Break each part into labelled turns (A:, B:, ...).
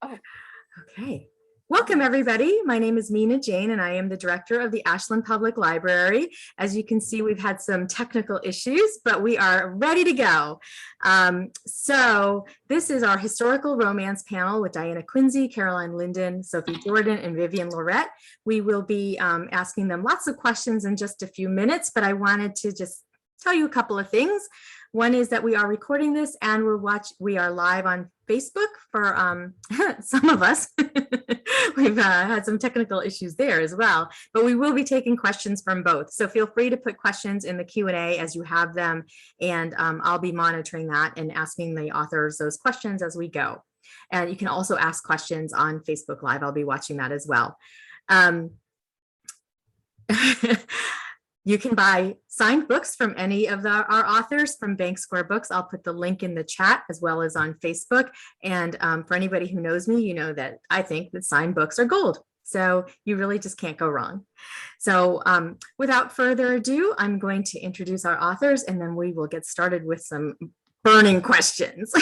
A: Oh,
B: Okay. Welcome, everybody. My name is Mina Jane, and I am the director of the Ashland Public Library. As you can see, we've had some technical issues, but we are ready to go. So this is our historical romance panel with Diana Quincy, Caroline Linden, Sophie Jordan, and Vivienne Lorret. We will be asking them lots of questions in just a few minutes, but I wanted to just tell you a couple of things. One is that we are recording this and we are live on Facebook for some of us. We've had some technical issues there as well, but we will be taking questions from both. So feel free to put questions in the Q&A as you have them, and I'll be monitoring that and asking the authors those questions as we go. And you can also ask questions on Facebook Live. I'll be watching that as well. You can buy signed books from any of our authors from Bank Square Books. I'll put the link in the chat as well as on Facebook. And for anybody who knows me, you know that I think that signed books are gold. So you really just can't go wrong. So without further ado, I'm going to introduce our authors, and then we will get started with some burning questions.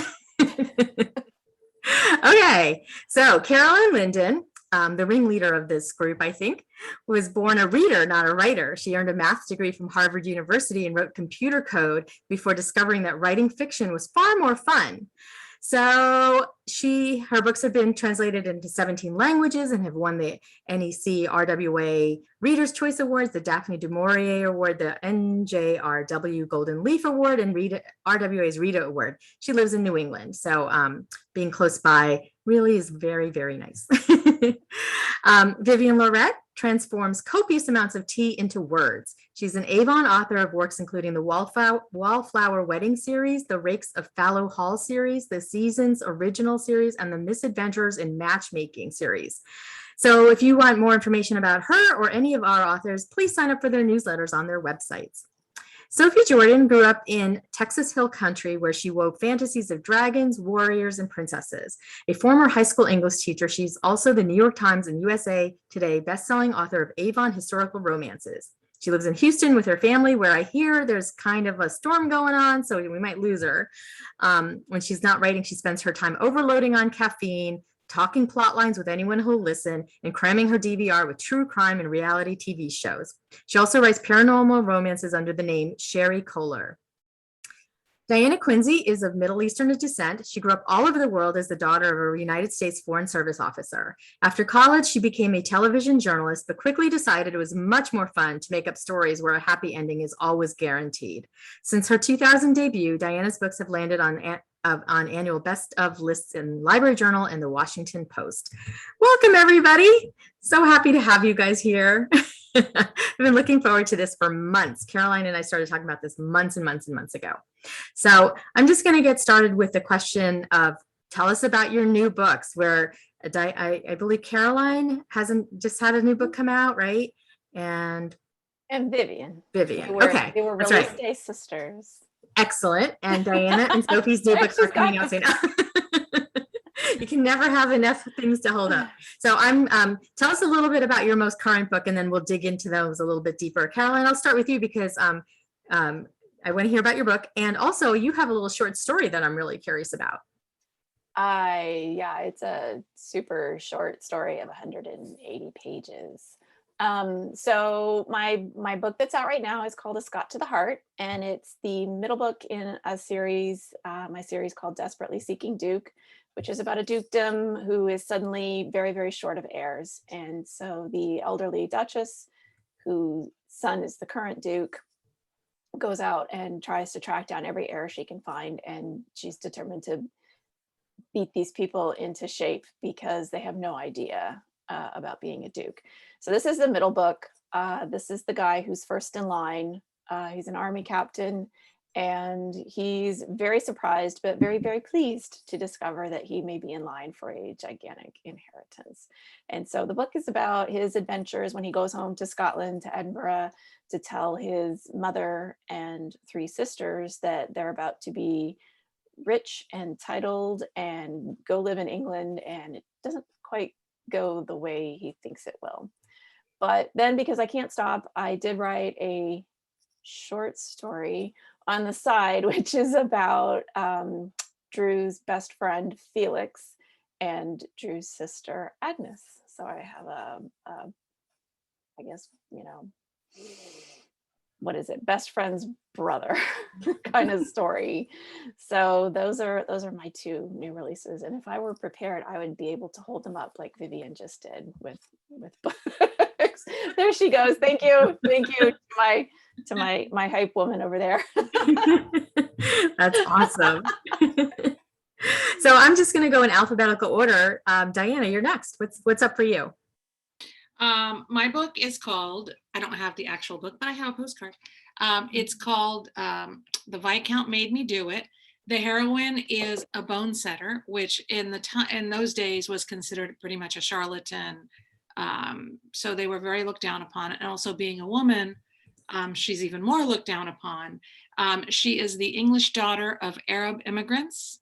B: Okay, so Caroline Linden, the ringleader of this group, I think, was born a reader, not a writer. She earned a math degree from Harvard University and wrote computer code before discovering that writing fiction was far more fun. So her books have been translated into 17 languages and have won the NEC-RWA Reader's Choice Awards, the Daphne du Maurier Award, the NJRW Golden Leaf Award, and RWA's RITA Award. She lives in New England, so being close by really is very, very nice. Vivienne Lorret transforms copious amounts of tea into words. She's an Avon author of works including the Wallflower Wedding series, the Rakes of Fallow Hall series, the Seasons original series, and the Misadventures in Matchmaking series. So if you want more information about her or any of our authors, please sign up for their newsletters on their websites. Sophie Jordan grew up in Texas Hill Country, where she wove fantasies of dragons, warriors, and princesses. A former high school English teacher, she's also the New York Times and USA Today bestselling author of Avon historical romances. She lives in Houston with her family, where I hear there's kind of a storm going on, so we might lose her. When she's not writing, she spends her time overloading on caffeine, talking plot lines with anyone who'll listen, and cramming her DVR with true crime and reality TV shows. She also writes paranormal romances under the name Sherry Kohler. Diana Quincy is of Middle Eastern descent. She grew up all over the world as the daughter of a United States Foreign Service officer. After college, she became a television journalist, but quickly decided it was much more fun to make up stories where a happy ending is always guaranteed. Since her 2000 debut, Diana's books have landed on annual best of lists in Library Journal and the Washington Post. Welcome, everybody. So happy to have you guys here. I've been looking forward to this for months. Caroline and I started talking about this months and months and months ago. So I'm just going to get started with the question of, tell us about your new books, where I believe Caroline hasn't just had a new book come out, right? And
A: Vivienne.
B: Okay.
A: They were release day sisters.
B: Excellent. And Diana and Sophie's new books are coming out soon. You can never have enough things to hold up. So tell us a little bit about your most current book, and then we'll dig into those a little bit deeper. Caroline, I'll start with you because I want to hear about your book. And also you have a little short story that I'm really curious about.
A: Yeah, it's a super short story of 180 pages. So my book that's out right now is called A Scot to the Heart, and it's the middle book in a series, my series called Desperately Seeking Duke, which is about a dukedom who is suddenly very, very short of heirs. And so the elderly Duchess, whose son is the current Duke, goes out and tries to track down every heir she can find, and she's determined to beat these people into shape because they have no idea about being a duke. So this is the middle book. This is the guy who's first in line. He's an army captain, and he's very surprised, but very, very pleased to discover that he may be in line for a gigantic inheritance. And so the book is about his adventures when he goes home to Scotland, to Edinburgh, to tell his mother and three sisters that they're about to be rich and titled and go live in England, and it doesn't quite go the way he thinks it will. But then, because I can't stop, I did write a short story on the side, which is about Drew's best friend, Felix, and Drew's sister Agnes. So I have I guess, what is it? Best friend's brother kind of story. So those are my two new releases. And if I were prepared, I would be able to hold them up like Vivienne just did with books. There she goes. Thank you. Thank you to my hype woman over there.
B: That's awesome. So I'm just going to go in alphabetical order. Diana, you're next. What's up for you?
C: My book is called, I don't have the actual book, but I have a postcard. It's called The Viscount Made Me Do It. The heroine is a bone setter, which in those days was considered pretty much a charlatan. So they were very looked down upon. And also being a woman, she's even more looked down upon. She is the English daughter of Arab immigrants.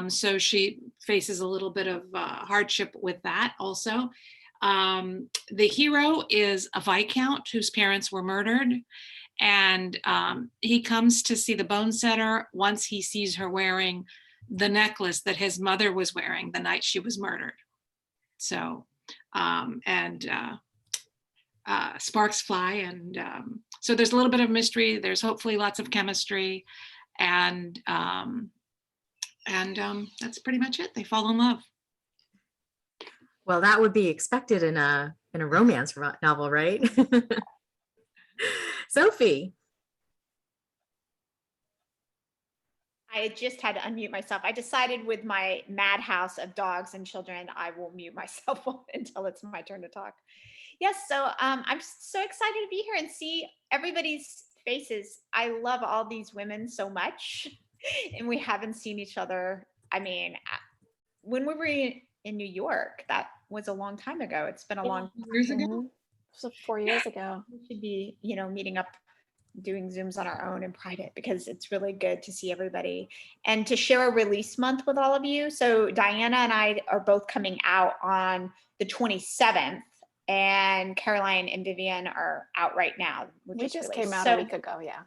C: So she faces a little bit of hardship with that also. The hero is a Viscount whose parents were murdered, and he comes to see the bone setter once he sees her wearing the necklace that his mother was wearing the night she was murdered. So, sparks fly, and so there's a little bit of mystery. There's hopefully lots of chemistry, and that's pretty much it. They fall in love.
B: Well, that would be expected in a romance novel, right? Sophie.
D: I just had to unmute myself. I decided with my madhouse of dogs and children, I will mute myself until it's my turn to talk. Yes, so I'm so excited to be here and see everybody's faces. I love all these women so much, and we haven't seen each other. I mean, when we were in New York, that was a long time ago. It's been a long
C: years ago.
A: So 4 years ago.
D: We should be, meeting up, doing Zooms on our own in private, because it's really good to see everybody and to share a release month with all of you. So Diana and I are both coming out on the 27th, and Caroline and Vivienne are out right now.
A: We just came out a week ago, yeah.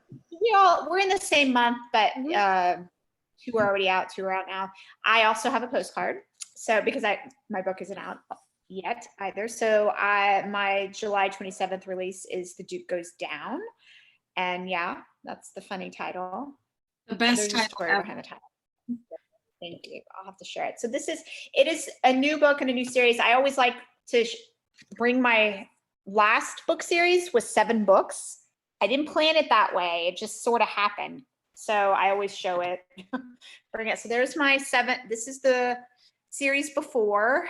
D: We're in the same month, but two are already out, two are out now. I also have a postcard. So because my book isn't out yet either. So my July 27th release is The Duke Goes Down. And yeah, that's the funny title.
C: The best
D: title
C: title
D: behind the title. Thank you. I'll have to share it. So it is a new book and a new series. I always like to bring my last book series with 7 books. I didn't plan it that way. It just sort of happened. So I always show it, bring it. So there's my 7. This is the series before.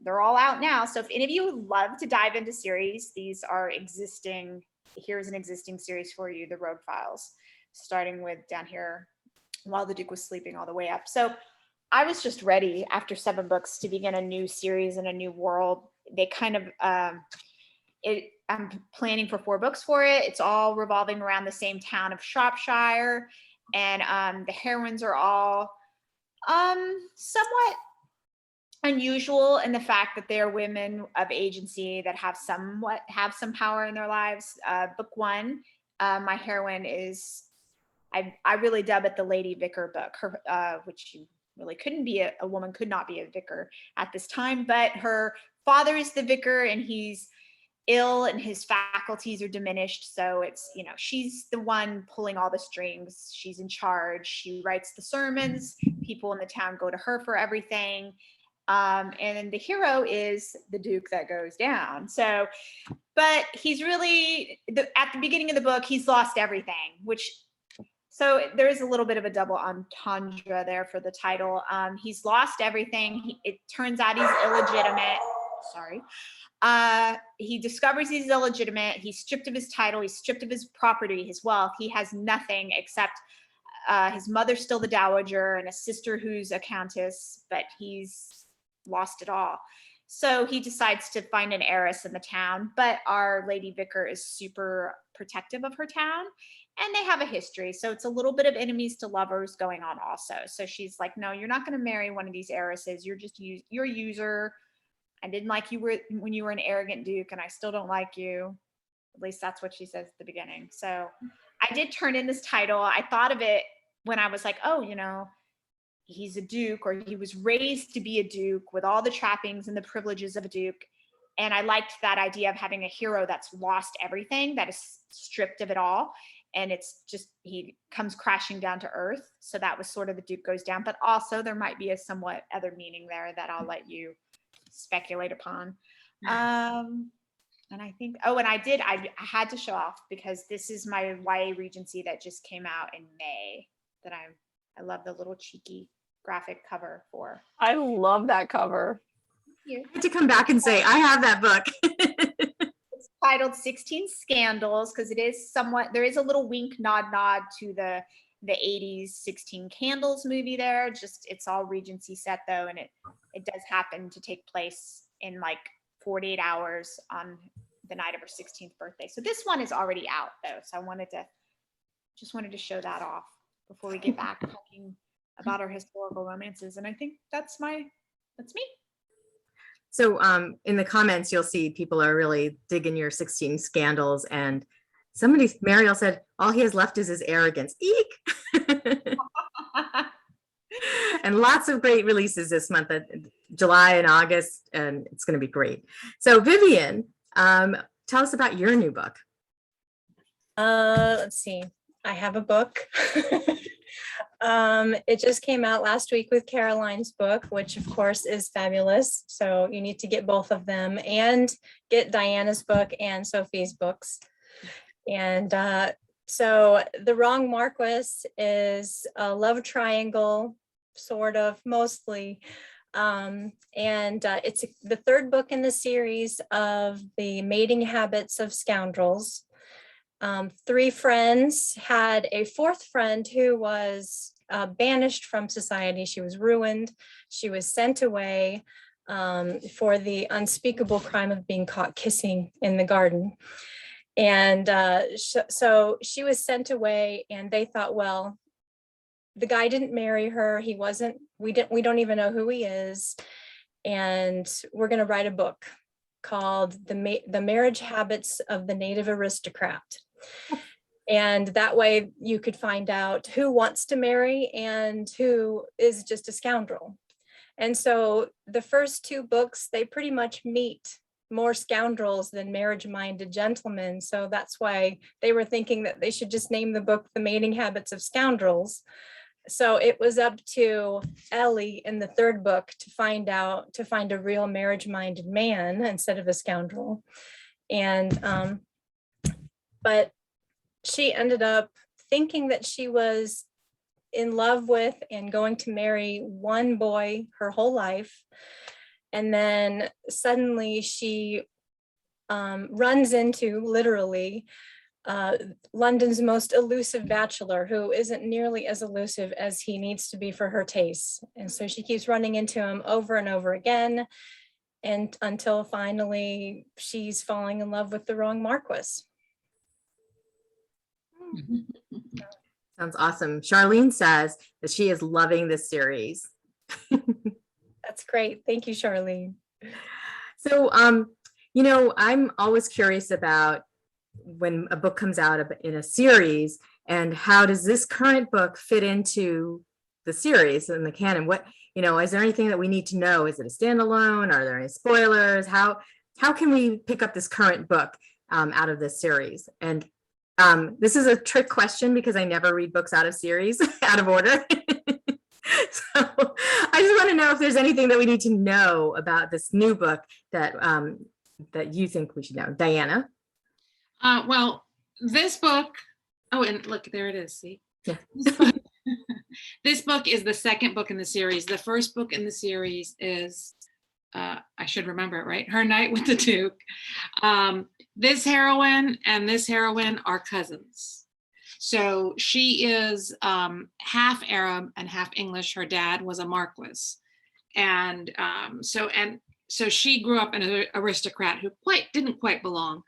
D: They're all out now. So if any of you would love to dive into series, these are existing. Here's an existing series for you, The Road Files, starting with down here, While the Duke Was Sleeping, all the way up. So I was just ready after 7 books to begin a new series and a new world. They kind of, I'm planning for 4 books for it. It's all revolving around the same town of Shropshire. And the heroines are all somewhat unusual in the fact that they're women of agency that have some power in their lives. Book 1, my heroine is, I really dub it the Lady Vicar book, which you really couldn't be a woman could not be a vicar at this time, but her father is the vicar and he's ill and his faculties are diminished. So it's, she's the one pulling all the strings. She's in charge. She writes the sermons. People in the town go to her for everything. And the hero is the Duke that goes down. So, but he's really, at the beginning of the book, he's lost everything, so there is a little bit of a double entendre there for the title. He's lost everything. It turns out he's illegitimate. Sorry. He discovers he's illegitimate. He's stripped of his title. He's stripped of his property, his wealth. He has nothing except his mother's still the dowager and a sister who's a countess, but he's lost it all. So he decides to find an heiress in the town, but our Lady Vicar is super protective of her town and they have a history. So it's a little bit of enemies to lovers going on also. So she's like, no, you're not going to marry one of these heiresses. You're a user. I didn't like you when you were an arrogant Duke, and I still don't like you. At least that's what she says at the beginning. So I did turn in this title. I thought of it when I was like, oh, he's a duke, or he was raised to be a duke with all the trappings and the privileges of a duke. And I liked that idea of having a hero that's lost everything, that is stripped of it all. And it's just, he comes crashing down to earth. So that was sort of the duke goes down, but also there might be a somewhat other meaning there that I'll let you speculate upon. And I think, oh, and I had to show off because this is my YA Regency that just came out in May that I love the little cheeky graphic cover for.
A: I love that cover.
B: I had to come back and say, I have that book.
D: It's titled 16 Scandals because it is somewhat, there is a little wink, nod to the 80s 16 Candles movie there. Just, it's all Regency set though. And it does happen to take place in like 48 hours on the night of her 16th birthday. So this one is already out though. So I just wanted to show that off before we get back talking about our historical romances. And I think that's me.
B: So in the comments, you'll see people are really digging your 16 Scandals. And Mariel said, all he has left is his arrogance. Eek! And lots of great releases this month, July and August, and it's going to be great. So Vivienne, tell us about your new book.
E: Let's see. I have a book. It just came out last week with Caroline's book, which of course is fabulous. So you need to get both of them and get Diana's book and Sophie's books. And so The Wrong Marquess is a love triangle, sort of, mostly. It's the third book in the series of the mating habits of scoundrels. Three friends had a fourth friend who was banished from society. She was ruined. She was sent away for the unspeakable crime of being caught kissing in the garden. And so she was sent away, and they thought, well, the guy didn't marry her. He wasn't, we don't even know who he is. And we're going to write a book called The Marriage Habits of the Native Aristocrat. And that way you could find out who wants to marry and who is just a scoundrel. And so the first two books, they pretty much meet more scoundrels than marriage-minded gentlemen. So that's why they were thinking that they should just name the book The Mating Habits of Scoundrels. So it was up to Ellie in the third book to find a real marriage-minded man instead of a scoundrel. And but she ended up thinking that she was in love with and going to marry one boy her whole life. And then suddenly she runs into, literally, London's most elusive bachelor, who isn't nearly as elusive as he needs to be for her tastes. And so she keeps running into him over and over again, and until finally she's falling in love with the wrong Marquess.
B: Sounds awesome. Charlene says that she is loving this series.
E: That's great. Thank you, Charlene.
B: So, I'm always curious about when a book comes out in a series, and how does this current book fit into the series and the canon? What, is there anything that we need to know? Is it a standalone? Are there any spoilers? How can we pick up this current book out of this series? And this is a trick question because I never read books out of series, out of order. So I just want to know if there's anything that we need to know about this new book that you think we should know. Diana?
C: Well, this book, oh, and look, there it is, see?
B: Yeah.
C: This book is the second book in the series. The first book in the series is, I should remember it, right? Her Night with the Duke. This heroine and this heroine are cousins. So she is half Arab and half English. Her dad was a Marquess. And so she grew up an aristocrat who didn't quite belong.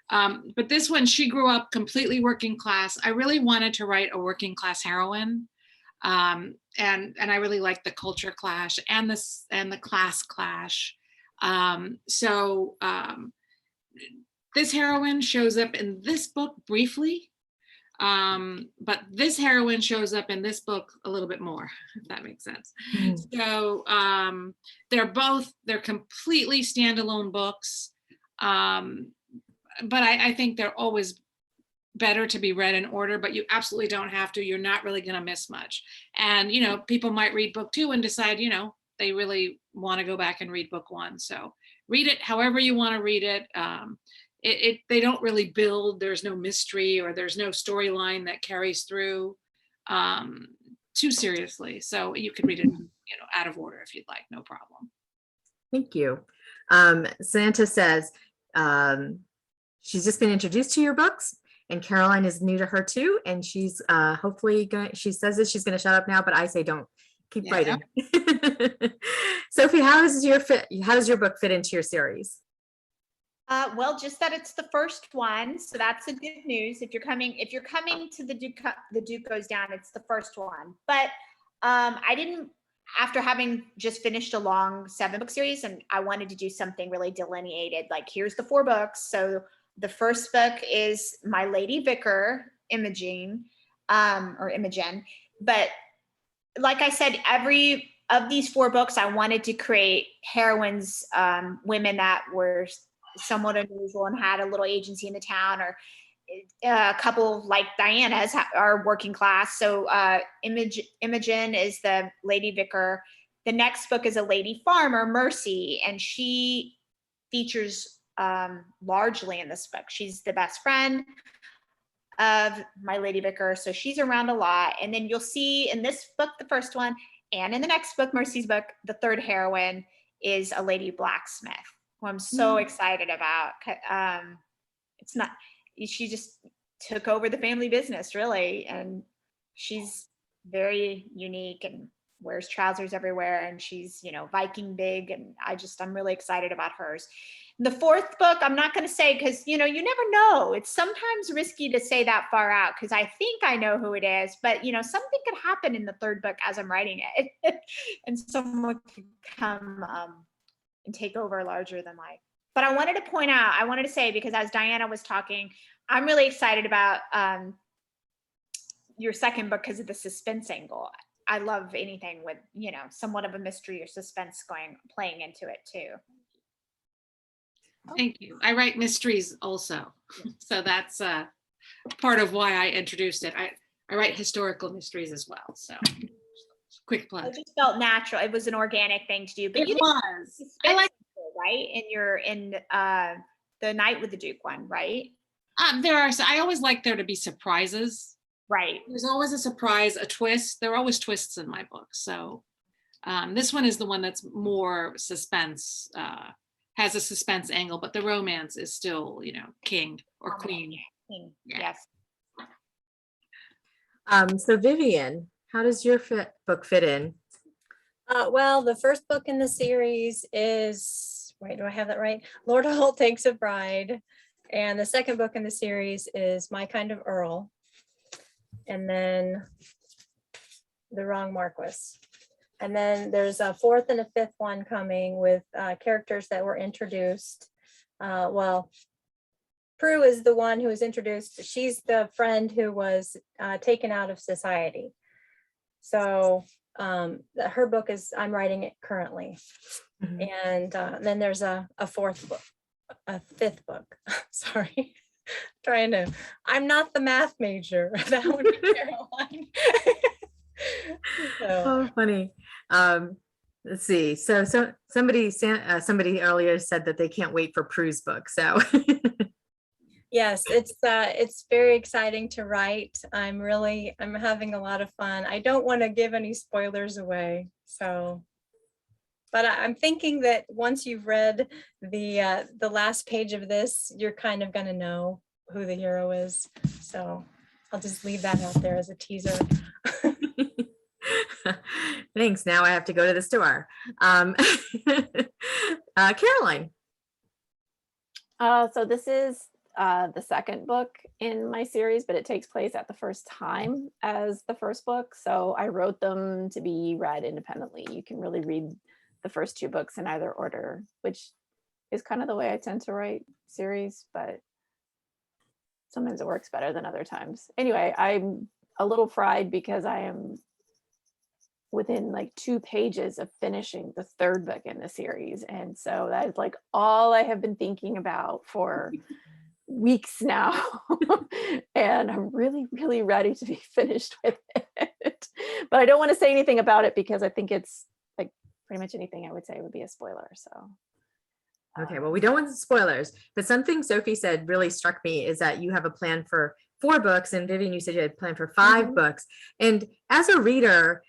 C: But this one, she grew up completely working class. I really wanted to write a working class heroine. And I really liked the culture clash and the class clash. This heroine shows up in this book briefly. But this heroine shows up in this book a little bit more, if that makes sense. So they're completely standalone books. But I think they're always better to be read in order, but you absolutely don't have to. You're not really going to miss much. And, you know, people might read book 2 and decide, you know, they really want to go back and read book 1. So read it however you want to read it. They don't really build, there's no mystery or there's no storyline that carries through too seriously. So you could read it, you know, out of order if you'd like, no problem.
B: Thank you. Santa says she's just been introduced to your books, and Caroline is new to her too. And she's hopefully going. She says that she's going to shut up now, but I say don't. Keep writing. Sophie, how does your book fit into your series?
D: Well, just that it's the first one, so that's the good news. If you're coming to the Duke Goes Down, it's the first one. But I didn't, after having just finished a long 7-book series, and I wanted to do something really delineated. Like, here's the 4 books. So the first book is My Lady Vicar, Imogen. But like I said, every of these 4 books, I wanted to create heroines, women that were somewhat unusual and had a little agency in the town, or a couple like Diana's are working class. So Imogen is the lady vicar. The next book is a lady farmer, Mercy, and she features largely in this book. She's the best friend of my lady vicar, so she's around a lot. And then you'll see in this book, the first one, and in the next book, Mercy's book, the third heroine is a lady blacksmith, who I'm so excited about. It's not, she just took over the family business, really, and she's very unique and wears trousers everywhere, and she's, you know, Viking big, and I'm really excited about hers. The fourth book, I'm not going to say, because, you know, you never know. It's sometimes risky to say that far out, because I think I know who it is, but, you know, something could happen in the third book as I'm writing it, and someone could come and take over larger than life. But I wanted to say, because as Diana was talking, I'm really excited about your second book because of the suspense angle. I love anything with, you know, somewhat of a mystery or suspense playing into it too.
C: Thank you. I write mysteries also. So that's part of why I introduced it. I write historical mysteries as well. So quick plug.
D: It just felt natural. It was an organic thing to do. But
C: It was. I like
D: it, right? In the Night with the Duke one, right?
C: I always like there to be surprises.
D: Right.
C: There's always a surprise, a twist. There are always twists in my book. So this one is the one that's more suspense, has a suspense angle, but the romance is still, you know, king or queen.
D: King.
C: Yeah.
D: Yes.
B: So Vivienne, how does your book fit in?
E: Well, the first book in the series is, wait, do I have that right? Lord Holt Takes a Bride. And the second book in the series is My Kind of Earl. And then The Wrong Marquess. And then there's a 4th and a 5th one coming with characters that were introduced. Well, Prue is the one who was introduced. She's the friend who was taken out of society. So her book is, I'm writing it currently. And then there's a 4th book, a 5th book. Sorry. I'm not the math major. That would be Caroline.
B: Oh, funny. Let's see. So somebody earlier said that they can't wait for Prue's book. So
E: yes, it's very exciting to write. I'm having a lot of fun. I don't want to give any spoilers away. So, but I'm thinking that once you've read the last page of this, you're kind of going to know who the hero is. So I'll just leave that out there as a teaser.
B: Thanks. Now I have to go to the store. Caroline.
A: So this is the second book in my series, but it takes place at the first time as the first book. So I wrote them to be read independently. You can really read the first 2 books in either order, which is kind of the way I tend to write series, but sometimes it works better than other times. Anyway, I'm a little fried because I am within like 2 pages of finishing the 3rd book in the series. And so that is like all I have been thinking about for weeks now. And I'm really, really ready to be finished with it. But I don't want to say anything about it because I think it's like pretty much anything I would say would be a spoiler. So.
B: Okay, well, we don't want spoilers, but something Sophie said really struck me is that you have a plan for 4 books, and Vivienne, you said you had a plan for 5 books. And as a reader,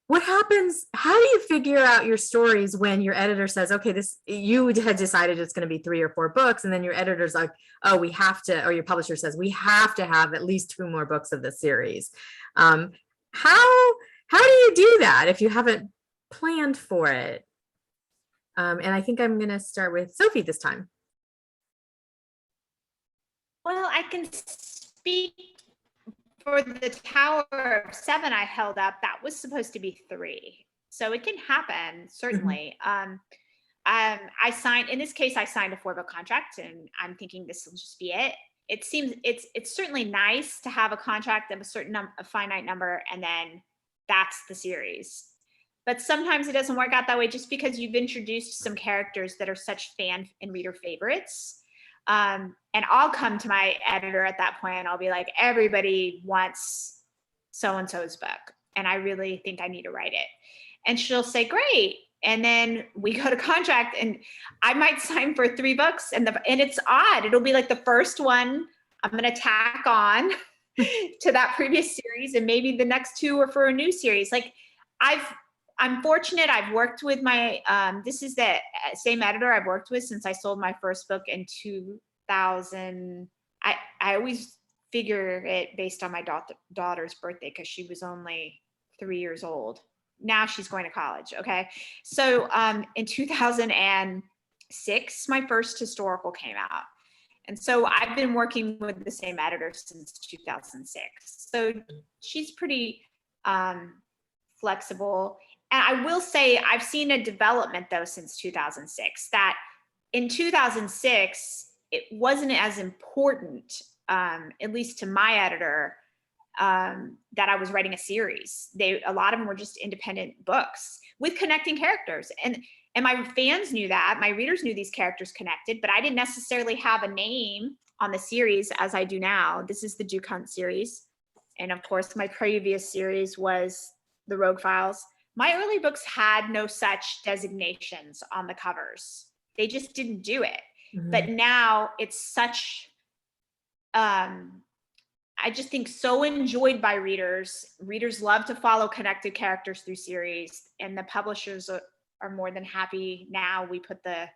B: what happens? How do you figure out your stories when your editor says, okay, you had decided it's going to be 3 or 4 books, and then your editor's like, oh, we have to, or your publisher says, we have to have at least 2 more books of this series. How do you do that if you haven't planned for it? And I think I'm going to start with Sophie this time.
D: Well, I can speak for the Tower of 7 I held up. That was supposed to be 3. So it can happen, certainly. I signed, in this case, I signed a 4-book contract, and I'm thinking this will just be it. It seems it's certainly nice to have a contract of a certain a finite number, and then that's the series. But sometimes it doesn't work out that way just because you've introduced some characters that are such fan and reader favorites. And I'll come to my editor at that point and I'll be like, everybody wants so-and-so's book, and I really think I need to write it. And she'll say, great. And then we go to contract, and I might sign for 3 books, and it's odd. It'll be like the first one I'm going to tack on to that previous series, and maybe the next 2 are for a new series. Like I'm fortunate. I've worked with my, this is the same editor I've worked with since I sold my first book in 2000. I always figure it based on my daughter's birthday because she was only 3 years old. Now she's going to college. Okay. So in 2006, my first historical came out. And so I've been working with the same editor since 2006. So she's pretty flexible. And I will say I've seen a development though since 2006, that in 2006, it wasn't as important, at least to my editor, that I was writing a series. A lot of them were just independent books with connecting characters. And my fans knew that, my readers knew these characters connected, but I didn't necessarily have a name on the series as I do now. This is the Duke Hunt series. And of course, my previous series was the Rogue Files. My early books had no such designations on the covers. They just didn't do it. But now it's such, I just think so enjoyed by readers. Readers love to follow connected characters through series, and the publishers are more than happy. Now we put the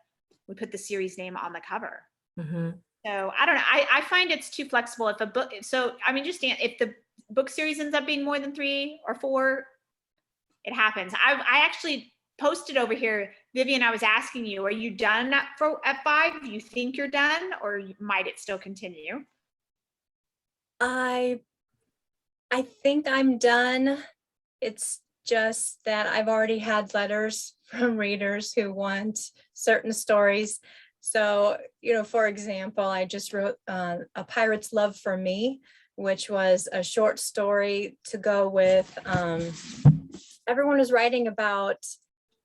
D: series name on the cover. So I don't know. I find it's too flexible. If a book, so I mean, just if the book series ends up being more than 3 or 4, it happens. I actually posted over here, Vivienne, I was asking you, are you done at 5? Do you think you're done, or might it still continue?
E: I think I'm done. It's just that I've already had letters from readers who want certain stories. So, for example, I just wrote A Pirate's Love for Me, which was a short story to go with, everyone was writing about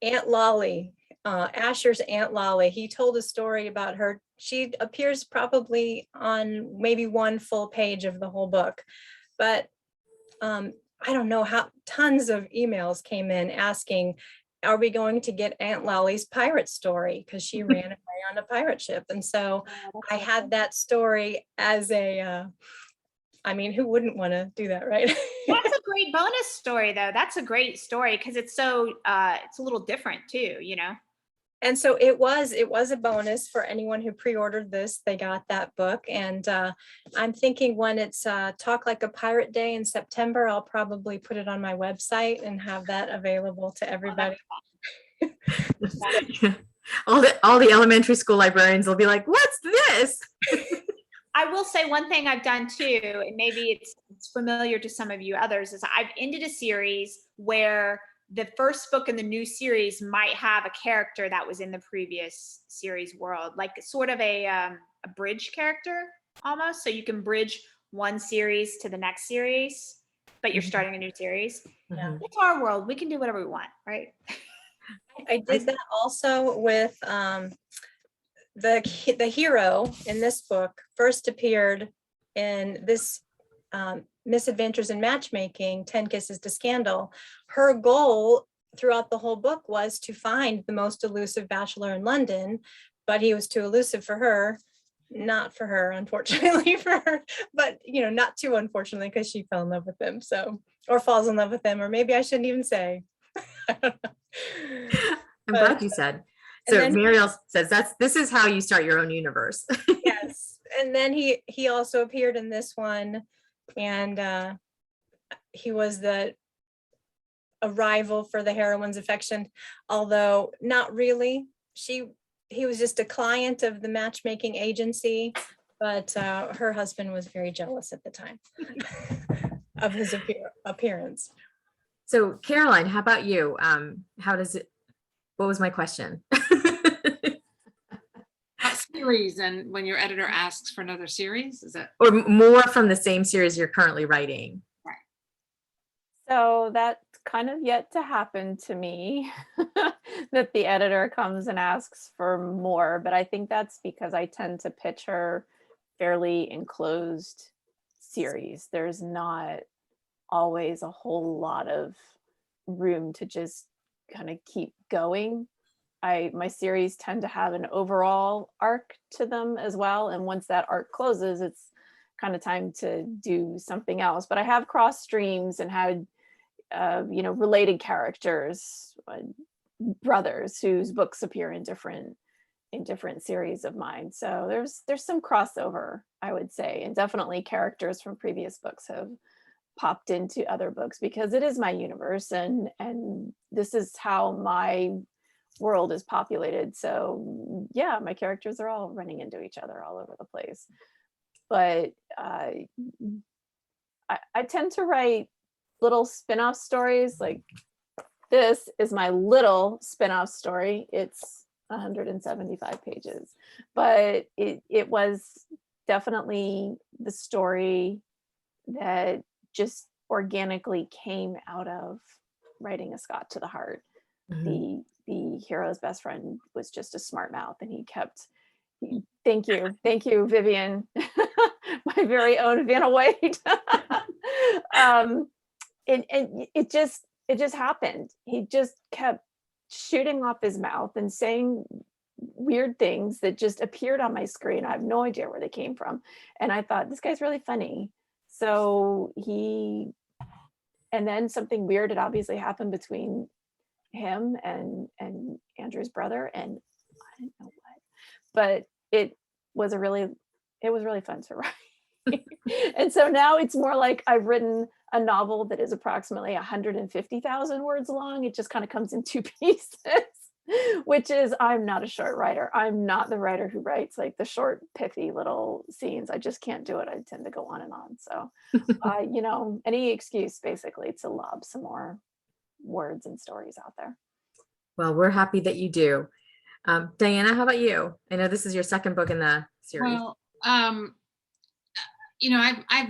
E: Aunt Lolly, Asher's Aunt Lolly. He told a story about her. She appears probably on maybe 1 full page of the whole book, but I don't know how tons of emails came in asking, are we going to get Aunt Lolly's pirate story? Because she ran away on a pirate ship. And so I had that story as a, I mean, who wouldn't want to do that, right?
D: That's a great bonus story, though. That's a great story because it's so it's a little different too,
E: And so it was a bonus for anyone who pre-ordered this. They got that book, and I'm thinking when it's Talk Like a Pirate Day in September, I'll probably put it on my website and have that available to everybody.
B: All the elementary school librarians will be like, "What's this?"
D: I will say one thing I've done too, and maybe it's familiar to some of you others, is I've ended a series where the first book in the new series might have a character that was in the previous series world, like sort of a bridge character. almost, so you can bridge one series to the next series, but you're
B: Mhm.
D: starting a new series.
B: Mhm.
D: It's our world. We can do whatever we want, right?
E: I did that also with the hero in this book first appeared in this Misadventures in Matchmaking, 10 Kisses to Scandal. Her goal throughout the whole book was to find the most elusive bachelor in London, but he was too elusive for her. Not for her, unfortunately for her, but not too unfortunately, because she fell in love with him. So, or falls in love with him, or maybe I shouldn't even say.
B: I'm
E: But,
B: glad you said.
E: and
B: So
E: then-
B: Mariel says this is how you start your own universe.
E: Yes, and then he also appeared in this one, and he was a rival for the heroine's affection, although not really. He was just a client of the matchmaking agency, but her husband was very jealous at the time of his appearance.
B: So Caroline, how about you? What was my question?
C: Series, and when your editor asks for another series, is that?
B: Or more from the same series you're currently writing?
A: So that's kind of yet to happen to me, that the editor comes and asks for more, but I think that's because I tend to pitch her fairly enclosed series. There's not always a whole lot of room to just kind of keep going. My series tend to have an overall arc to them as well, and once that arc closes, it's kind of time to do something else. But I have cross streams and had related characters, brothers whose books appear in different series of mine. So there's some crossover, I would say, and definitely characters from previous books have popped into other books because it is my universe, and this is how my world is populated. So yeah, my characters are all running into each other all over the place. But I tend to write little spin-off stories. Like this is my little spin-off story. It's 175 pages, but it was definitely the story that just organically came out of writing A Scot to the Heart.
B: Mhm.
A: The hero's best friend was just a smart mouth, and thank you, Vivienne, my very own Vanna White. And it just happened. He just kept shooting off his mouth and saying weird things that just appeared on my screen. I have no idea where they came from, and I thought, this guy's really funny. So and then something weird had obviously happened between him and Andrew's brother, and I didn't know what, but it was really fun to write. And so now it's more like I've written a novel that is approximately 150,000 words long. It just kind of comes in two pieces, which is, I'm not a short writer. I'm not the writer who writes like the short, pithy little scenes. I just can't do it. I tend to go on and on. So, any excuse basically to lob some more words and stories out there.
B: Well, we're happy that you do. Diana, how about you? I know this is your second book in the series.
C: Well, I've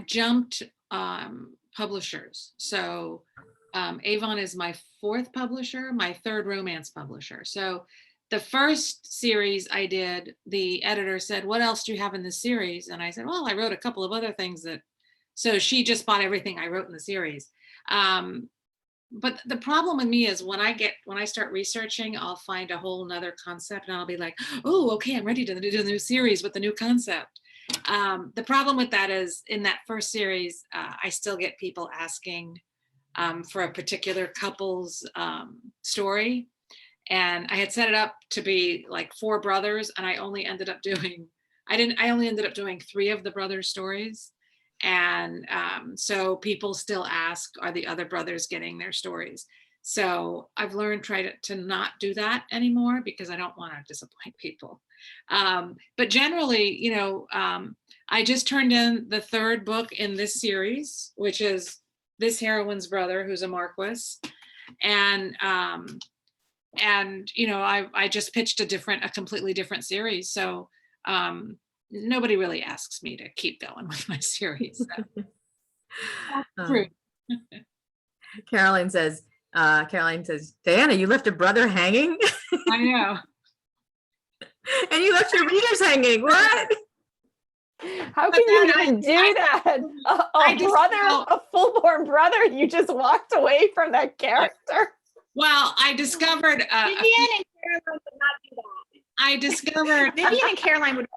C: jumped publishers. So Avon is my fourth publisher, my third romance publisher. So the first series I did, the editor said, "What else do you have in this series?" And I said, "Well, I wrote a couple of other things so she just bought everything I wrote in the series. But the problem with me is when I start researching, I'll find a whole nother concept and I'll be like, oh, okay, I'm ready to do the new series with the new concept. The problem with that is in that first series, I still get people asking for a particular couple's story. And I had set it up to be like 4 brothers, and I only ended up doing 3 of the brothers' stories. And so people still ask, are the other brothers getting their stories? So I've learned to not do that anymore because I don't want to disappoint people. But generally, I just turned in the 3rd book in this series, which is this heroine's brother, who's a Marquess. And I just pitched a completely different series. So nobody really asks me to keep going with my series. So. True.
B: Caroline says, Diana, you left a brother hanging
C: I know.
B: and you left your readers hanging. What?
A: How can you
C: then
A: even do that?
C: I just
A: Brother,
C: felt-
A: a full-born brother, you just walked away from that character.
C: Well, I discovered.
D: Vivienne and Caroline would not do that.
C: I discovered.
D: Vivienne and Caroline would.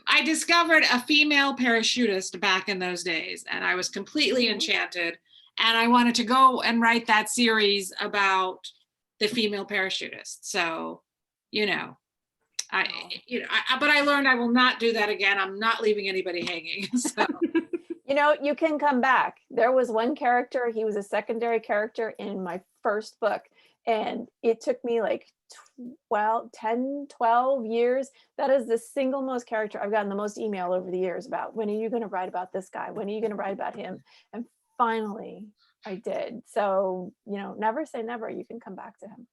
C: I discovered a female parachutist back in those days, and I was completely enchanted. And I wanted to go and write that series about the female parachutist. So, but I learned I will not do that again. I'm not leaving anybody hanging. So.
A: You can come back. There was one character, he was a secondary character in my first book, and it took me like 10, 12 years. That is the single most character I've gotten the most email over the years about. When are you going to write about this guy? When are you going to write about him? And finally I did. So, never say never. You can come back to him.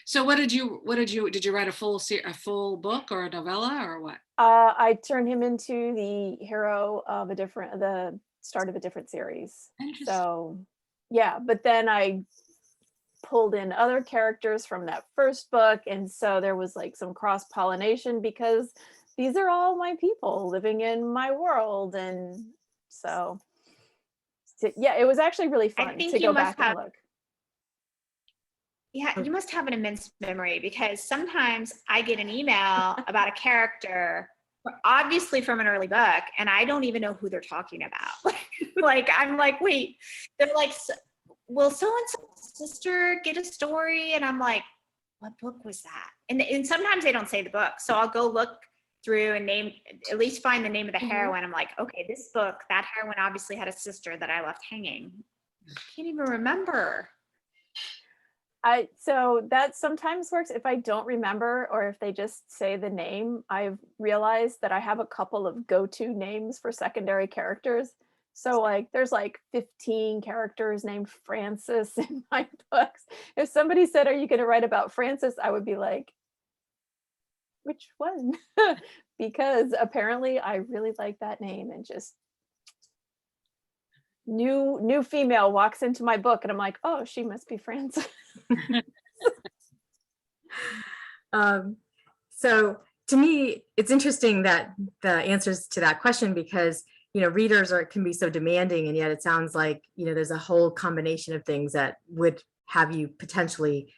A: So
C: did you write a full book or a novella or what?
A: I turned him into the hero of the start of a different series. So yeah, but then I pulled in other characters from that first book. And so there was like some cross-pollination because these are all my people living in my world. And so yeah, it was actually really fun to go back and look.
D: Yeah, you must have an immense memory because sometimes I get an email about a character, obviously from an early book, and I don't even know who they're talking about. Like, I'm like, wait, they're like, will so-and-so's sister get a story? And I'm like, what book was that? And sometimes they don't say the book. So I'll go look through and at least find the name of the heroine. I'm like, okay, this book, that heroine obviously had a sister that I left hanging. I can't even remember.
A: So that sometimes works if I don't remember or if they just say the name. I've realized that I have a couple of go-to names for secondary characters. So like there's like 15 characters named Francis in my books. If somebody said, are you going to write about Francis? I would be like, which one? Because apparently I really like that name, and just new female walks into my book and I'm like, oh, she must be Francis.
B: So to me, it's interesting that the answers to that question, because readers can be so demanding, and yet it sounds like there's a whole combination of things that would have you potentially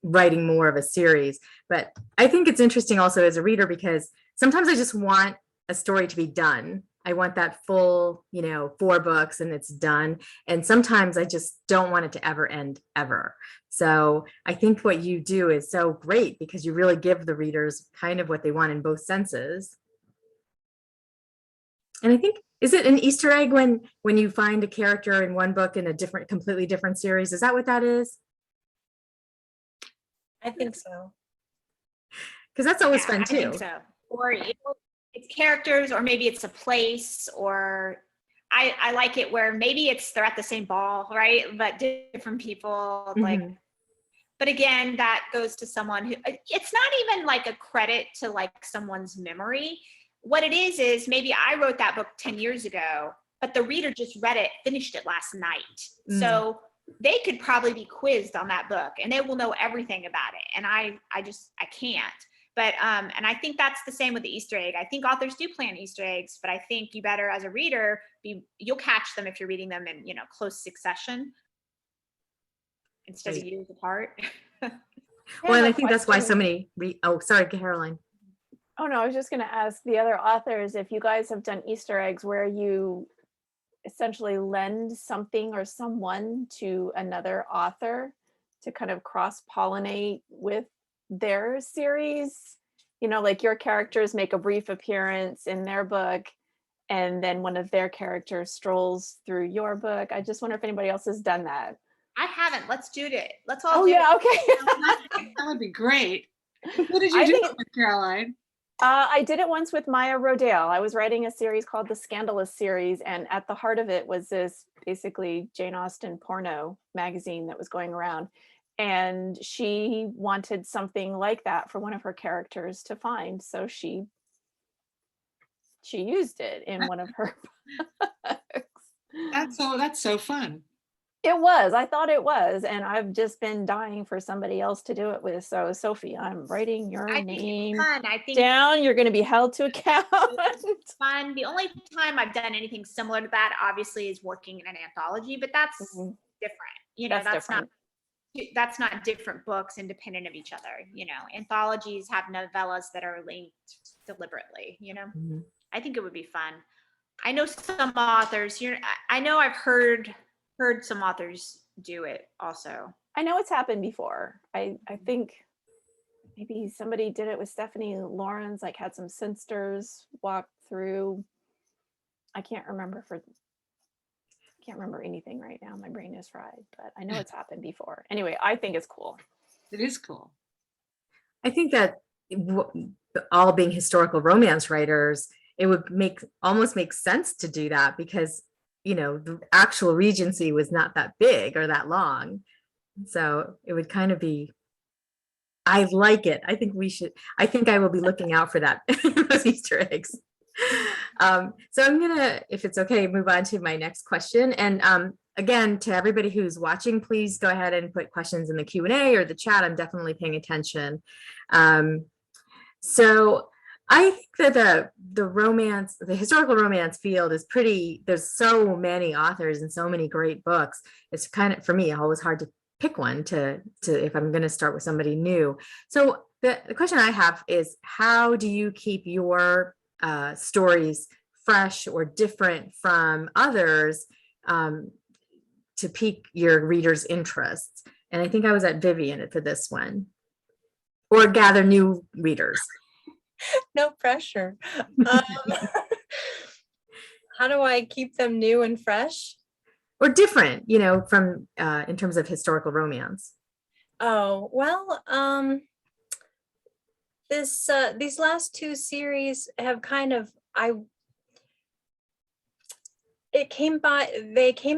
B: writing more of a series. But I think it's interesting also as a reader, because sometimes I just want a story to be done. I want that full, 4 books and it's done. And sometimes I just don't want it to ever end ever. So I think what you do is so great, because you really give the readers kind of what they want in both senses. And I think, is it an Easter egg when you find a character in one book in a completely different series? Is that what that is?
E: I think so.
B: Because that's always fun
D: I
B: too.
D: think so. Or it's characters, or maybe it's a place, or I like it where maybe they're at the same ball, right? But different people, like, but again, that goes to someone who, it's not even like a credit to like someone's memory. What it is maybe I wrote that book 10 years ago, but the reader just read it, finished it last night. So they could probably be quizzed on that book and they will know everything about it. And I can't. But, and I think that's the same with the Easter egg. I think authors do plan Easter eggs, but I think you better, as a reader, you'll catch them if you're reading them in, close succession instead of years apart.
B: Well, and I think that's why so many, oh, sorry, Caroline.
A: Oh no, I was just going to ask the other authors if you guys have done Easter eggs where you essentially lend something or someone to another author to kind of cross-pollinate with their series, like your characters make a brief appearance in their book and then one of their characters strolls through your book. I just wonder if anybody else has done that.
D: I haven't. Let's do it. Let's all
A: do it.
C: Okay. That would be great. What did you do with Caroline?
A: I did it once with Maya Rodale. I was writing a series called the Scandalous series, and at the heart of it was this basically Jane Austen porno magazine that was going around. And she wanted something like that for one of her characters to find. So she used it in one of her books.
C: That's so fun.
A: It was. I thought it was. And I've just been dying for somebody else to do it with. So, Sophie, I'm writing your
D: I think
A: name
D: it's fun. I think
A: down. You're going to be held to account.
D: it's fun. The only time I've done anything similar to that, obviously, is working in an anthology, but that's
A: Mhm.
D: different. You know,
A: That's
D: that's
A: different.
D: that's not different books independent of each other. You know, anthologies have novellas that are linked deliberately. You know,
B: Mhm.
D: I think it would be fun. I know some authors. I know I've heard some authors do it also.
A: I know it's happened before. I think maybe somebody did it with Stephanie Lawrence, like had some Sinsters walk through. I can't remember anything right now. My brain is fried, but I know it's happened before. Anyway, I think it's cool.
C: It is cool.
B: I think that all being historical romance writers, it would almost make sense to do that because, you know, the actual Regency was not that big or that long. So it would kind of be, I like it. I think I will be looking out for that, those Easter eggs. So I'm gonna, if it's okay, move on to my next question. And again, to everybody who's watching, please go ahead and put questions in the Q&A or the chat. I'm definitely paying attention. So I think that the historical romance field is there's so many authors and so many great books. It's kind of, for me, always hard to pick one to if I'm going to start with somebody new. So the question I have is, how do you keep your stories fresh or different from others to pique your readers' interests? And I think I was at Vivienne for this one. Or gather new readers.
E: No pressure. How do I keep them new and fresh?
B: Or different, you know, from in terms of historical romance.
E: Oh, well, these last two series have kind of, they came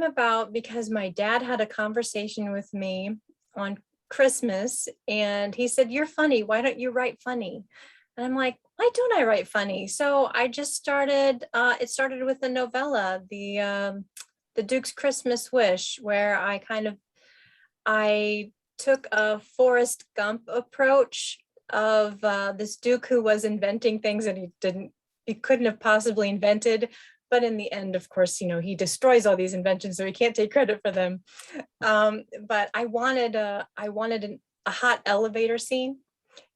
E: about because my dad had a conversation with me on Christmas, and he said, "You're funny. Why don't you write funny?" And I'm like, "Why don't I write funny?" So I just started. It started with a novella, the Duke's Christmas Wish, where I took a Forrest Gump approach of this Duke who was inventing things that he couldn't have possibly invented. But in the end, of course, you know, he destroys all these inventions, so he can't take credit for them. But I wanted a hot elevator scene,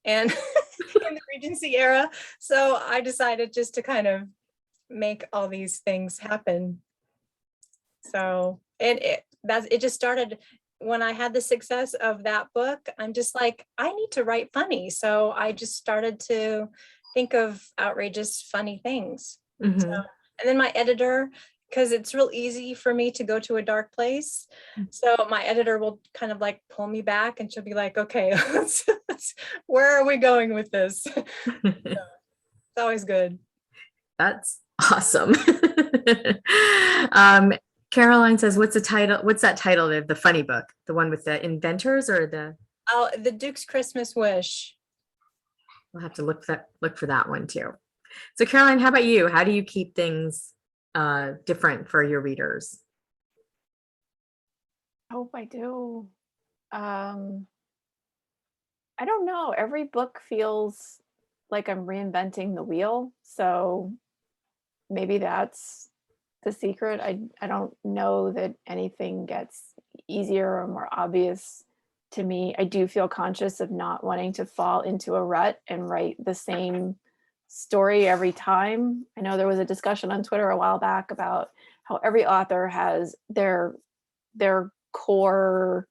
E: and in the Regency era, so I decided just to kind of make all these things happen. So, and it just started when I had the success of that book. I'm just like, I need to write funny, so I just started to think of outrageous, funny things.
B: Mhm.
E: So, and then my editor, because it's real easy for me to go to a dark place. So my editor will kind of like pull me back, and she'll be like, "Okay, where are we going with this?" So it's always good.
B: That's awesome. Caroline says, what's that title of the funny book? The one with the inventors or
E: The Duke's Christmas Wish.
B: We'll have to look for that one too. So Caroline, how about you? How do you keep things different for your readers?
A: I hope I do. I don't know. Every book feels like I'm reinventing the wheel. So maybe that's the secret. I don't know that anything gets easier or more obvious to me. I do feel conscious of not wanting to fall into a rut and write the same story every time. I know there was a discussion on Twitter a while back about how every author has their core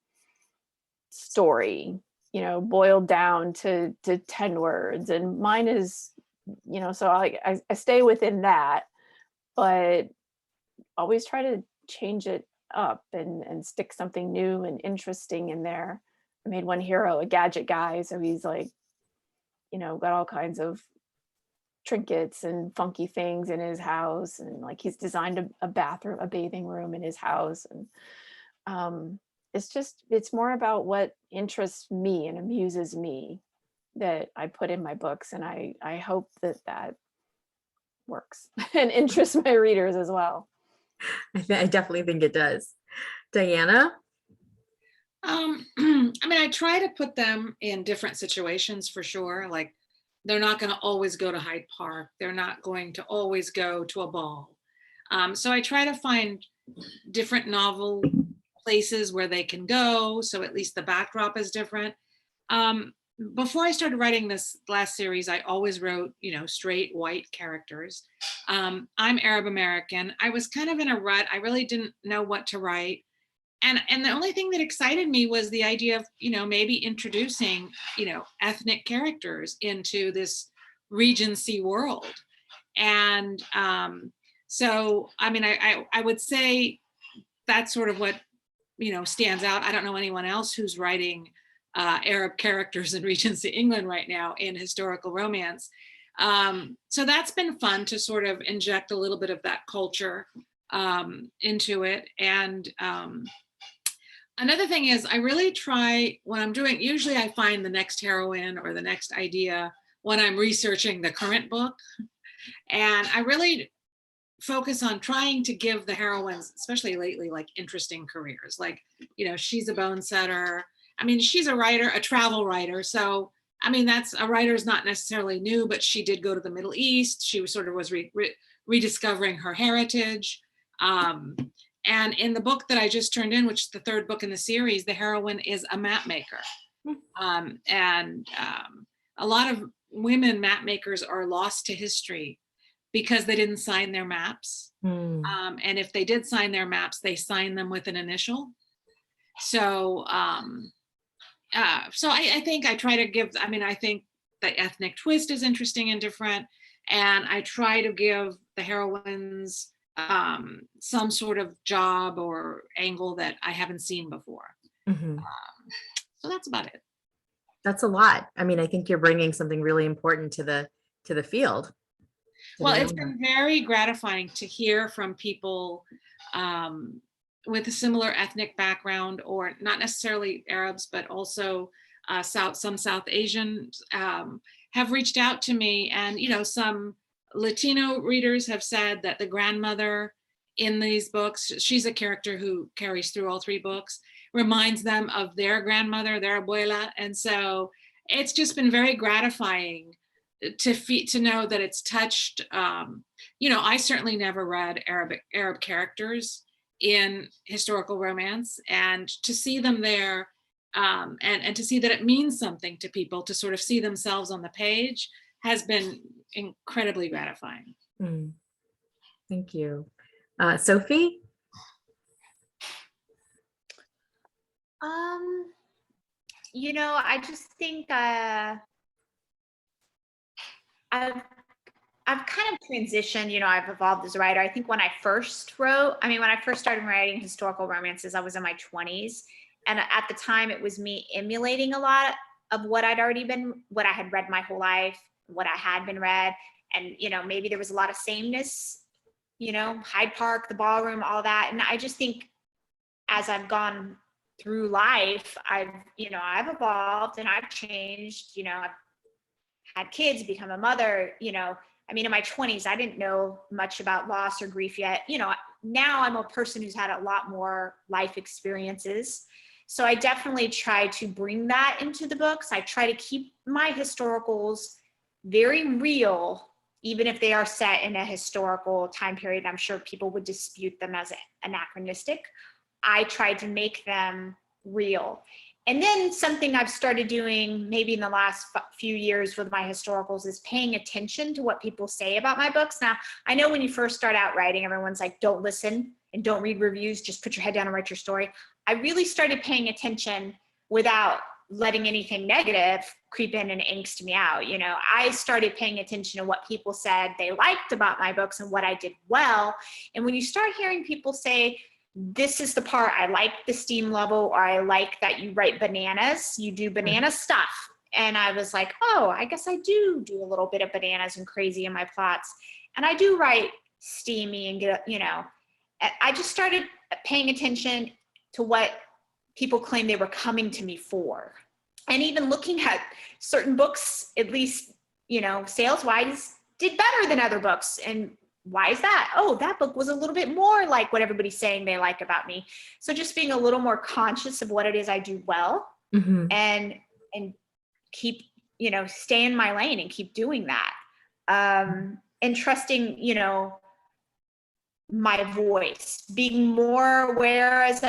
A: story, you know, boiled down to 10 words, and mine is, you know, so I stay within that, but always try to change it up and stick something new and interesting in there. I made one hero a gadget guy, so he's like, you know, got all kinds of trinkets and funky things in his house, and like he's designed a bathroom, a bathing room in his house, and it's more about what interests me and amuses me that I put in my books. And I hope that works and interests my readers as well.
B: I definitely think it does. Diana?
C: I mean, I try to put them in different situations for sure. Like, they're not going to always go to Hyde Park. They're not going to always go to a ball. So I try to find different novel places where they can go. So at least the backdrop is different. Before I started writing this last series, I always wrote, straight white characters. I'm Arab American. I was kind of in a rut. I really didn't know what to write. And the only thing that excited me was the idea of, maybe introducing, ethnic characters into this Regency world. And so, I mean, I would say that's sort of what, stands out. I don't know anyone else who's writing Arab characters in Regency England right now in historical romance. So that's been fun to sort of inject a little bit of that culture into it. And another thing is, I really try when I'm doing, usually I find the next heroine or the next idea when I'm researching the current book. And I really focus on trying to give the heroines, especially lately, like interesting careers. Like, she's a bone setter. I mean, she's a writer, a travel writer. So, I mean, that's a writer's not necessarily new, but she did go to the Middle East. She was rediscovering her heritage. And in the book that I just turned in, which is the third book in the series, the heroine is a map maker. A lot of women map makers are lost to history because they didn't sign their maps. And if they did sign their maps, they signed them with an initial. So, so I think I try to give, I think the ethnic twist is interesting and different. And I try to give the heroines some sort of job or angle that I haven't seen before. So that's about it.
B: That's a lot. I mean, I think you're bringing something really important to the field.
C: Well, it's been very gratifying to hear from people with a similar ethnic background, or not necessarily Arabs, but also some South Asians have reached out to me. And, some Latino readers have said that the grandmother in these books, she's a character who carries through all three books, reminds them of their grandmother, their abuela. And so it's just been very gratifying to know that it's touched. I certainly never read Arab characters in historical romance, and to see them there and to see that it means something to people to sort of see themselves on the page has been incredibly gratifying.
B: Thank you. Sophie?
D: I just think I've kind of transitioned, I've evolved as a writer. I think when I first started writing historical romances, I was in my 20s. And at the time it was me emulating a lot of what I had read my whole life, what I had been read. And, maybe there was a lot of sameness, Hyde Park, the ballroom, all that. And I just think as I've gone through life, I've evolved and I've changed, I've had kids, become a mother, in my 20s, I didn't know much about loss or grief yet. Now I'm a person who's had a lot more life experiences. So I definitely try to bring that into the books. I try to keep my historicals very real, even if they are set in a historical time period. I'm sure people would dispute them as anachronistic. I tried to make them real. And then something I've started doing maybe in the last few years with my historicals is paying attention to what people say about my books. Now, I know when you first start out writing, everyone's like, don't listen and don't read reviews, just put your head down and write your story. I really started paying attention without letting anything negative creep in and angst me out. I started paying attention to what people said they liked about my books and what I did well. And when you start hearing people say, this is the part I like, the steam level, or I like that you write bananas, you do banana stuff. And I was like, oh, I guess I do a little bit of bananas and crazy in my plots. And I do write steamy and I just started paying attention to what people claim they were coming to me for. And even looking at certain books, at least, you know, sales-wise, did better than other books. And why is that? Oh, that book was a little bit more like what everybody's saying they like about me. So just being a little more conscious of what it is I do well, and keep, you know, stay in my lane and keep doing that. And trusting, you know, my voice, being more aware as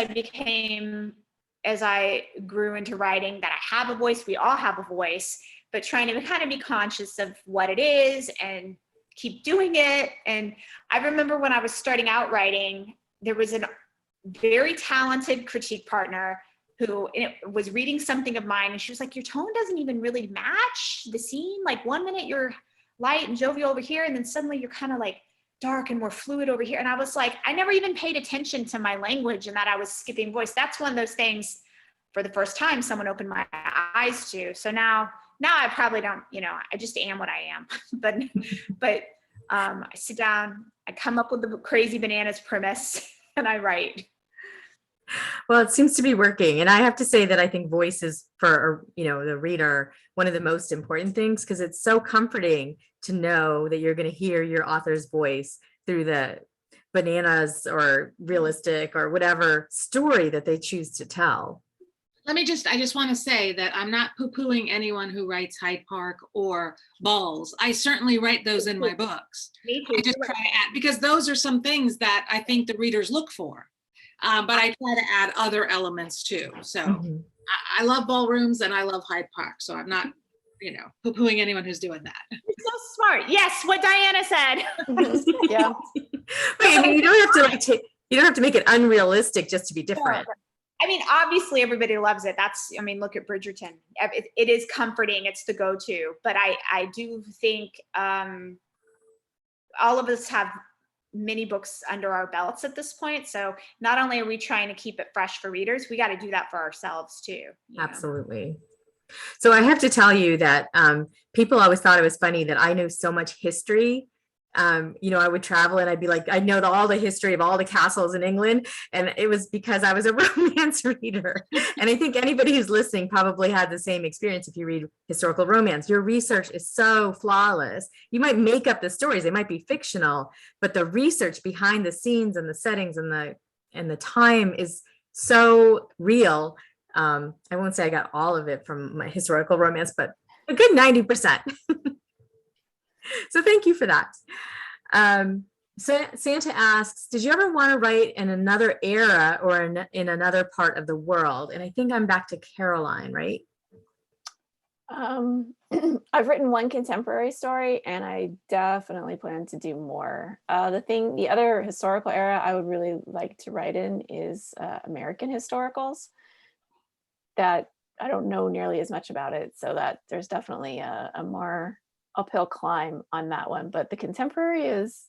D: I grew into writing that I have a voice. We all have a voice, but trying to kind of be conscious of what it is and keep doing it. And I remember when I was starting out writing, there was a very talented critique partner who was reading something of mine, and she was like, your tone doesn't even really match the scene. Like, one minute you're light and jovial over here, and then suddenly you're kind of like dark and more fluid over here. And I was like, I never even paid attention to my language and that I was skipping voice. That's one of those things for the first time someone opened my eyes to. So now I probably don't, you know, I just am what I am. but I sit down, I come up with the crazy bananas premise, and I write.
B: Well, it seems to be working. And I have to say that I think voice is for, you know, the reader, one of the most important things, because it's so comforting to know that you're going to hear your author's voice through the bananas or realistic or whatever story that they choose to tell.
C: I just want to say that I'm not poo-pooing anyone who writes Hyde Park or Balls. I certainly write those in my books.
D: Me too.
C: I just try to add, because those are some things that I think the readers look for. But I try to add other elements too. So I love ballrooms and I love Hyde Park. So I'm not, you know, poo-pooing anyone who's doing that.
D: You're so smart. Yes, what Diana said.
A: Yeah.
B: I mean, you don't have to you don't have to make it unrealistic just to be different.
D: Sure. I mean, obviously everybody loves it. I mean, look at Bridgerton. It is comforting. It's the go-to. But I do think all of us have many books under our belts at this point. So not only are we trying to keep it fresh for readers, we got to do that for ourselves too.
B: Absolutely. So I have to tell you that people always thought it was funny that I know so much history. You know, I would travel and I'd be like, I know all the history of all the castles in England. And it was because I was a romance reader. And I think anybody who's listening probably had the same experience. If you read historical romance, your research is so flawless. You might make up the stories, they might be fictional, but the research behind the scenes and the settings and the time is so real. I won't say I got all of it from my historical romance, but a good 90%. So thank you for that. So Santa asks, did you ever want to write in another era or in another part of the world? And I think I'm back to Caroline, right?
A: I've written one contemporary story and I definitely plan to do more. The other historical era I would really like to write in is American historicals. That I don't know nearly as much about it, so that there's definitely a more uphill climb on that one, but the contemporary is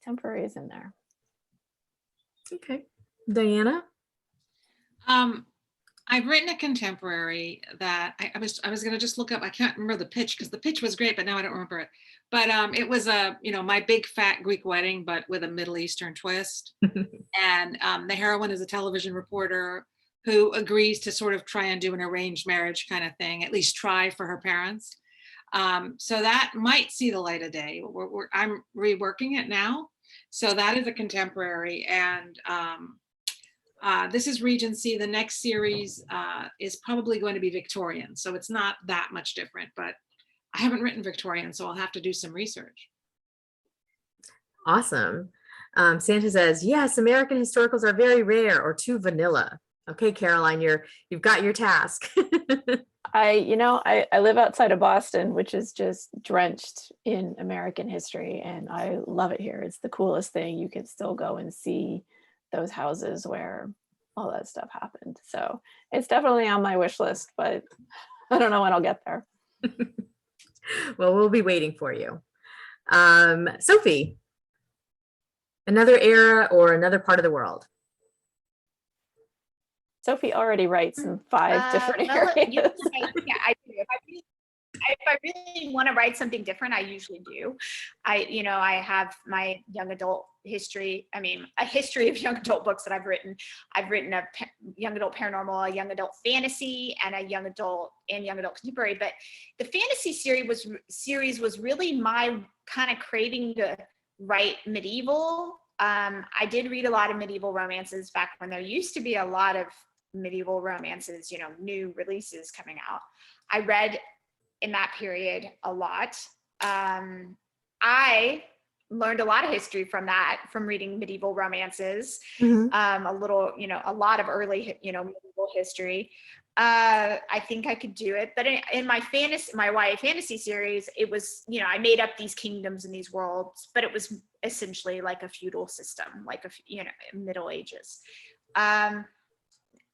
A: in there.
B: Okay. Diana?
C: I've written a contemporary that I was going to just look up. I can't remember the pitch because the pitch was great, but now I don't remember it. But it was my big fat Greek wedding, but with a Middle Eastern twist. And the heroine is a television reporter who agrees to sort of try and do an arranged marriage kind of thing, at least try for her parents. So that might see the light of day. I'm reworking it now. So that is a contemporary, and this is Regency. The next series is probably going to be Victorian. So it's not that much different, but I haven't written Victorian, so I'll have to do some research.
B: Awesome. Santa says, yes, American historicals are very rare or too vanilla. Okay, Caroline, you've got your task.
A: I live outside of Boston, which is just drenched in American history, and I love it here. It's the coolest thing. You can still go and see those houses where all that stuff happened. So it's definitely on my wish list, but I don't know when I'll get there.
B: Well, we'll be waiting for you. Sophie, another era or another part of the world?
A: Sophie already writes in 5 different areas.
D: Yeah, I do. I really want to write something different, I usually do. I have my young adult history. I mean, a history of young adult books that I've written. I've written a young adult paranormal, a young adult fantasy, and a young adult contemporary. But the fantasy series was really my kind of craving to write medieval. I did read a lot of medieval romances back when there used to be a lot of medieval romances, new releases coming out. I read in that period a lot. I learned a lot of history from reading medieval romances,
B: Mhm.
D: a lot of early, medieval history. I think I could do it, but in my YA fantasy series, it was, I made up these kingdoms and these worlds, but it was essentially like a feudal system, like Middle Ages.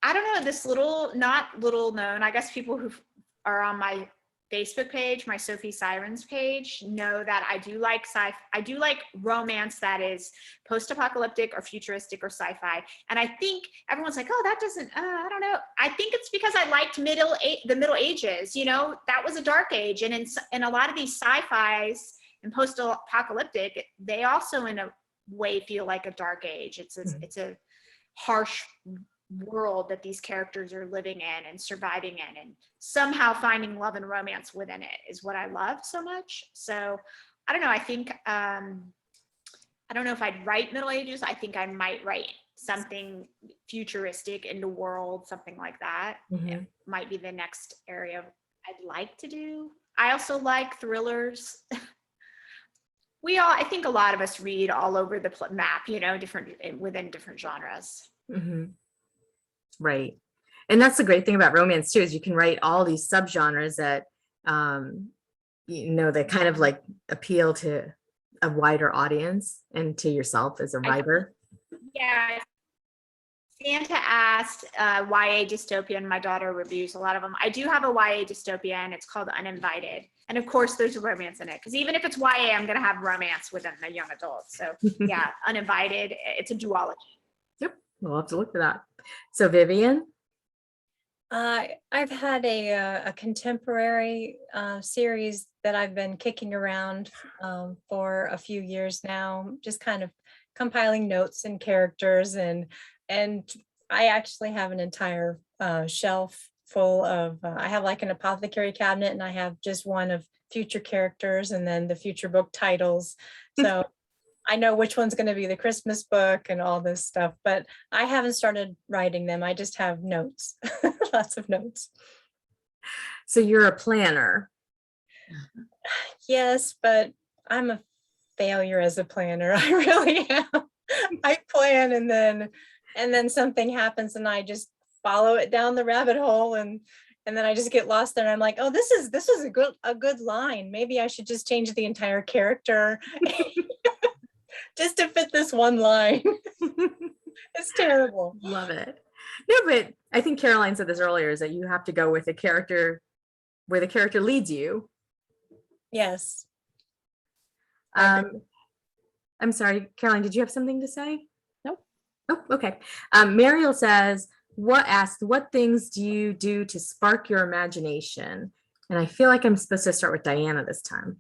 D: I don't know, not little known, I guess people who are on my Facebook page, my Sophie Sirens page, know that I do like romance that is post-apocalyptic or futuristic or sci-fi. And I think everyone's like, oh, that doesn't, I don't know. I think it's because I liked the Middle Ages, that was a dark age. And in a lot of these sci-fis and post-apocalyptic, they also in a way feel like a dark age. It's a harsh world that these characters are living in and surviving in, and somehow finding love and romance within it is what I love so much. So I don't know, I think I don't know if I'd write Middle Ages. I think I might write something futuristic in the world, something like that. It might be the next area I'd like to do. I also like thrillers. I think a lot of us read all over the map, within different genres.
B: Mhm. Right. And that's the great thing about romance too, is you can write all these subgenres that, that kind of like appeal to a wider audience and to yourself as a writer.
D: Yeah. Santa asked YA dystopia, and my daughter reviews a lot of them. I do have a YA dystopia, and it's called Uninvited. And of course, there's romance in it, because even if it's YA, I'm going to have romance within the young adults. So yeah, Uninvited, it's a duology.
B: Yep. We'll have to look for that. So Vivienne?
E: I've had a contemporary series that I've been kicking around for a few years now, just kind of compiling notes and characters, and I actually have an entire shelf full of, I have like an apothecary cabinet, and I have just one of future characters and then the future book titles. So I know which one's going to be the Christmas book and all this stuff, but I haven't started writing them. I just have notes, lots of notes.
B: So you're a planner.
E: Yes, but I'm a failure as a planner. I really am. I plan and then something happens and I just follow it down the rabbit hole, and then I just get lost there. And I'm like, oh, this is a good line. Maybe I should just change the entire character just to fit this one line. It's terrible.
B: Love it. No, but I think Caroline said this earlier, is that you have to go with a character where the character leads you.
E: Yes.
B: I'm sorry, Caroline, did you have something to say?
A: Nope.
B: Oh, okay. Mariel says, what things do you do to spark your imagination? And I feel like I'm supposed to start with Diana this time.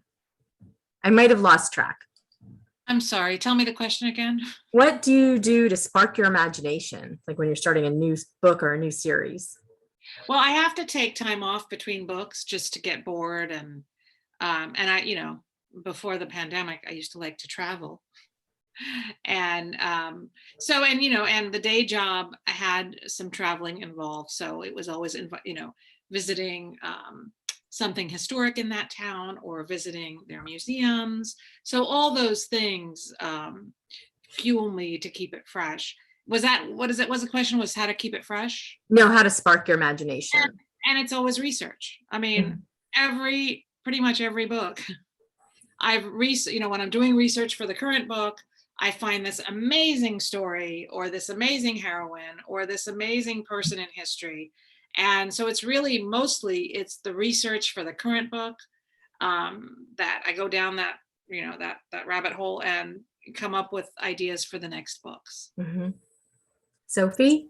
B: I might have lost track.
C: I'm sorry, tell me the question again.
B: What do you do to spark your imagination? Like when you're starting a new book or a new series?
C: Well, I have to take time off between books just to get bored, and I, before the pandemic, I used to like to travel. And and the day job had some traveling involved. So it was always, visiting something historic in that town or visiting their museums. So all those things fuel me to keep it fresh. Was the question was how to keep it fresh?
B: No, how to spark your imagination.
C: And it's always research. I mean, pretty much every book when I'm doing research for the current book, I find this amazing story or this amazing heroine or this amazing person in history. And so it's really it's the research for the current book that I go down that rabbit hole and come up with ideas for the next books.
B: Mm-hmm. Sophie?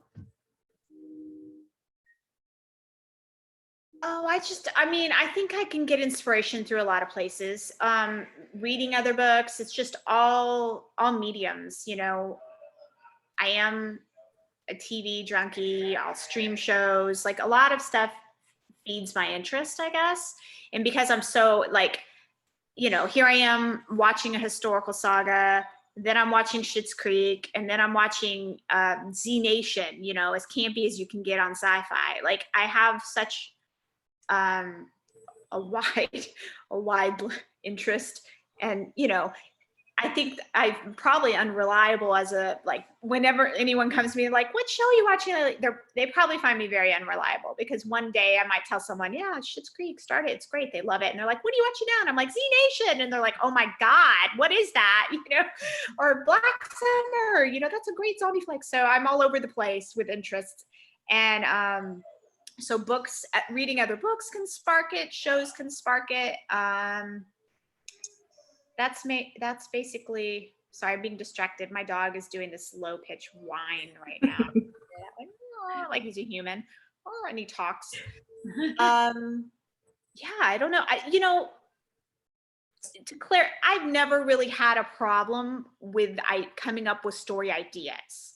D: Oh, I mean, I think I can get inspiration through a lot of places. Reading other books, it's just all mediums, you know. I am a TV junkie, I'll stream shows, like a lot of stuff feeds my interest, I guess. And because I'm so like, you know, here I am watching a historical saga, then I'm watching Schitt's Creek, and then I'm watching Z Nation, you know, as campy as you can get on sci-fi. Like I have such um, a wide, a wide interest, and you know, I think I'm probably unreliable as a, like, whenever anyone comes to me like, what show are you watching? Like, they probably find me very unreliable, because one day I might tell someone, yeah, Schitt's Creek started, it's great, they love it. And they're like, what are you watching now? And I'm like, Z Nation. And they're like, oh my God, what is that? You know, or Black Summer, you know, that's a great zombie flick. So I'm all over the place with interests. And so books, reading other books can spark it, shows can spark it. That's basically, sorry, I'm being distracted. My dog is doing this low pitch whine right now. Like he's a human. Oh, and he talks. Yeah, I don't know. You know, to clear, I've never really had a problem with coming up with story ideas.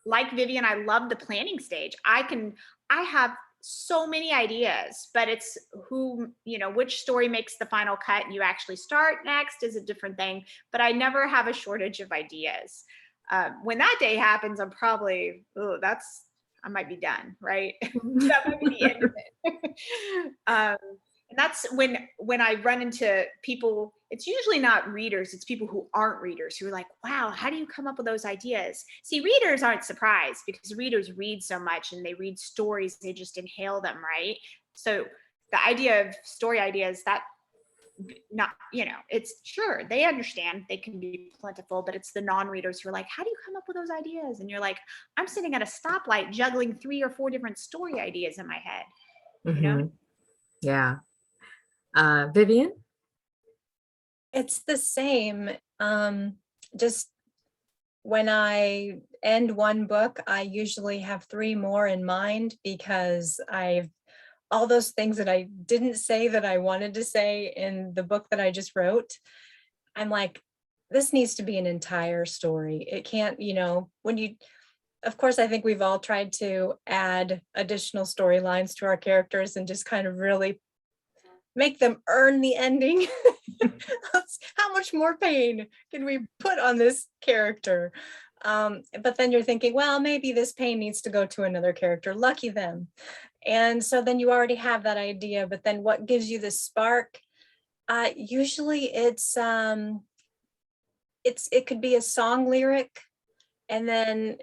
D: Like Vivienne, I love the planning stage. I have so many ideas, but it's who, you know, which story makes the final cut and you actually start next is a different thing. But I never have a shortage of ideas. When that day happens, I'm probably, I might be done, right? That might be the end of it. And that's when I run into people, it's usually not readers, it's people who aren't readers who are like, wow, how do you come up with those ideas? See, readers aren't surprised because readers read so much and they read stories, they just inhale them, right? So the idea of story ideas, that not, you know, it's sure they understand they can be plentiful, but it's the non-readers who are like, how do you come up with those ideas? And you're like, I'm sitting at a stoplight juggling 3 or 4 different story ideas in my head, you know?
B: Yeah. Vivienne?
E: It's the same. Just when I end one book, I usually have 3 more in mind, because all those things that I didn't say that I wanted to say in the book that I just wrote, I'm like, this needs to be an entire story. It can't, you know, of course, I think we've all tried to add additional storylines to our characters and just kind of really make them earn the ending. How much more pain can we put on this character? But then you're thinking, well, maybe this pain needs to go to another character. Lucky them. And so then you already have that idea, but then what gives you the spark? Usually it could be a song lyric, and then,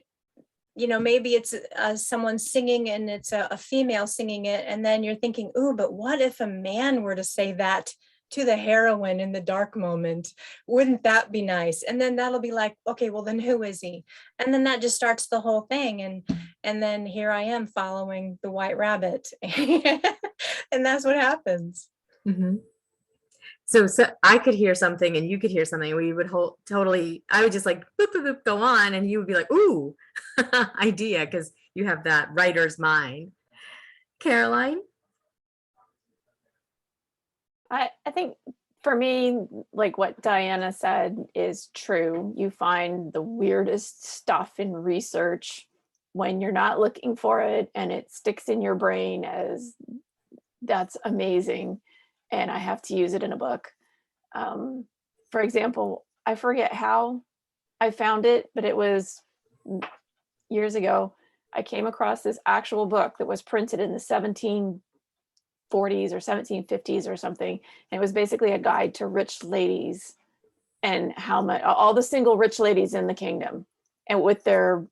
E: you know, maybe it's someone singing and it's a female singing it. And then you're thinking, ooh, but what if a man were to say that to the heroine in the dark moment? Wouldn't that be nice? And then that'll be like, okay, well then who is he? And then that just starts the whole thing. And then here I am following the white rabbit. And that's what happens.
B: Mm-hmm. So I could hear something and you could hear something. We would I would just like boop, boop, boop, go on, and you would be like, ooh, idea, because you have that writer's mind. Caroline?
A: I think for me, like what Diana said is true. You find the weirdest stuff in research when you're not looking for it, and it sticks in your brain as that's amazing, and I have to use it in a book. For example, I forget how I found it, but it was years ago. I came across this actual book that was printed in the 1740s or 1750s or something. And it was basically a guide to rich ladies and how much, all the single rich ladies in the kingdom, and with their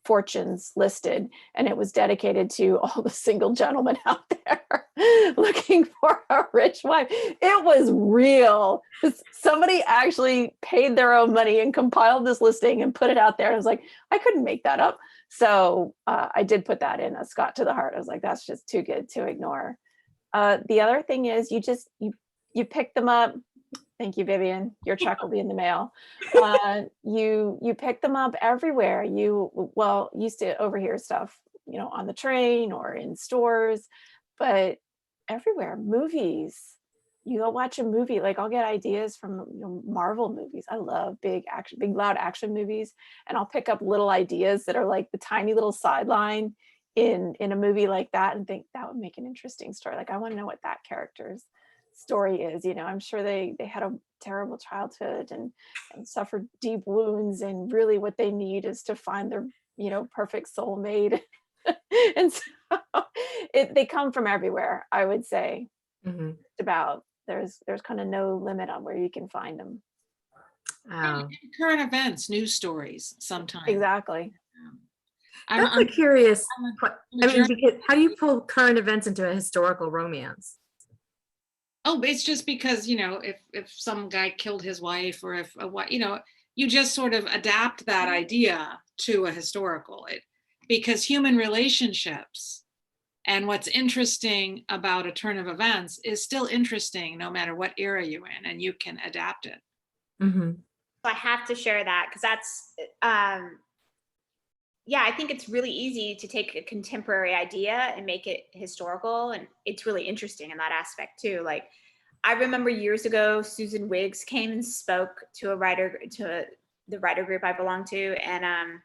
A: fortunes listed. And it was dedicated to all the single gentlemen out there looking for a rich wife. It was real. Somebody actually paid their own money and compiled this listing and put it out there. I was like, I couldn't make that up. So I did put that in a Scot to the Heart. I was like, that's just too good to ignore. The other thing is you pick them up. Thank you, Vivienne. Your check will be in the mail. You pick them up everywhere. Used to overhear stuff, you know, on the train or in stores, but everywhere, movies. You go watch a movie, like I'll get ideas from Marvel movies. I love big action, big loud action movies, and I'll pick up little ideas that are like the tiny little sideline in a movie like that, and think that would make an interesting story. Like I want to know what that character's story is. I'm sure they had a terrible childhood and suffered deep wounds, and really what they need is to find their perfect soulmate. And so they come from everywhere, I would say.
B: Mhm.
A: About there's kind of no limit on where you can find them.
B: Wow.
C: And current events, news stories sometimes.
A: Exactly.
B: That's a curious,
C: I'm
B: because how do you pull current events into a historical romance?
C: Oh, it's just because, if some guy killed his wife, or if you just sort of adapt that idea to a historical, because human relationships and what's interesting about a turn of events is still interesting no matter what era you're in, and you can adapt it.
B: Mm-hmm.
D: So I have to share that because that's, yeah, I think it's really easy to take a contemporary idea and make it historical. And it's really interesting in that aspect too. Like I remember years ago, Susan Wiggs came and spoke to the writer group I belong to. And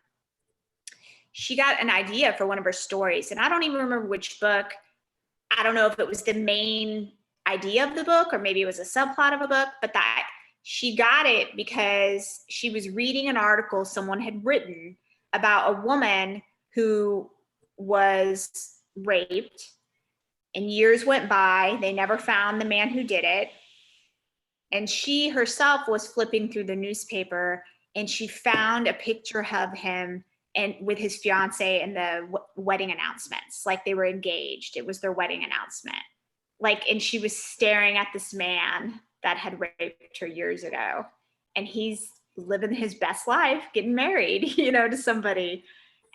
D: she got an idea for one of her stories. And I don't even remember which book. I don't know if it was the main idea of the book, or maybe it was a subplot of a book, but that she got it because she was reading an article someone had written about a woman who was raped, and years went by. They never found the man who did it. And she herself was flipping through the newspaper, and she found a picture of him and with his fiance and the wedding announcements, like they were engaged. It was their wedding announcement. And she was staring at this man that had raped her years ago, and he's living his best life, getting married, to somebody.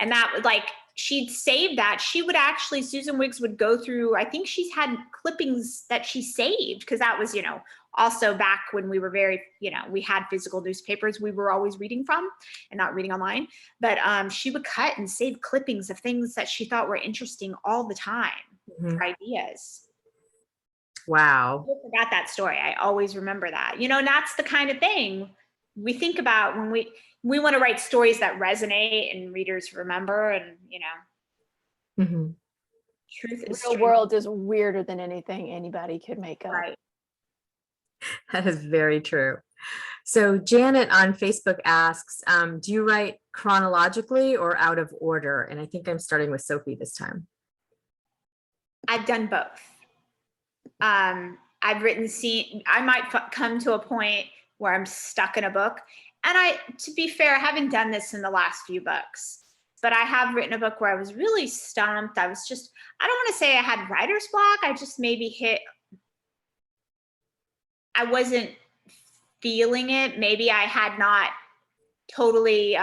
D: And that was she'd saved that. Susan Wiggs would go through, I think she's had clippings that she saved, because that was, also back when we were very, we had physical newspapers we were always reading from and not reading online. But she would cut and save clippings of things that she thought were interesting all the time, for ideas.
B: Wow.
D: I forgot that story. I always remember that. And that's the kind of thing we think about when we want to write stories that resonate and readers remember, and
B: Mm-hmm.
D: truth is
A: The real world is weirder than anything anybody could make up.
D: right.
B: That is very true. So Janet on Facebook asks, do you write chronologically or out of order? And I think I'm starting with Sophie this time.
D: I've done both. I've written I might come to a point where I'm stuck in a book. And to be fair, I haven't done this in the last few books, but I have written a book where I was really stumped. I don't want to say I had writer's block. I just maybe I wasn't feeling it. Maybe I had not totally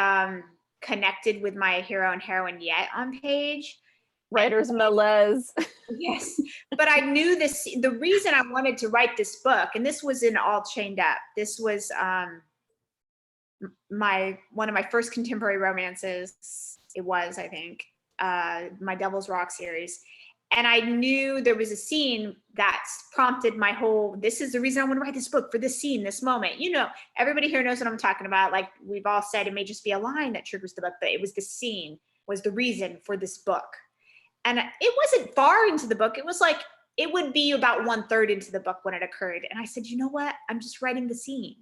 D: connected with my hero and heroine yet on page.
A: Writer's malaise.
D: Yes, but I knew the reason I wanted to write this book, and this was in All Chained Up. This was one of my first contemporary romances. It was, I think, my Devil's Rock series. And I knew there was a scene that prompted my whole, this is the reason I want to write this book, for this scene, this moment. Everybody here knows what I'm talking about. Like we've all said, it may just be a line that triggers the book, but it was the scene was the reason for this book. And it wasn't far into the book. It was it would be about 1/3 into the book when it occurred. And I said, you know what? I'm just writing the scene.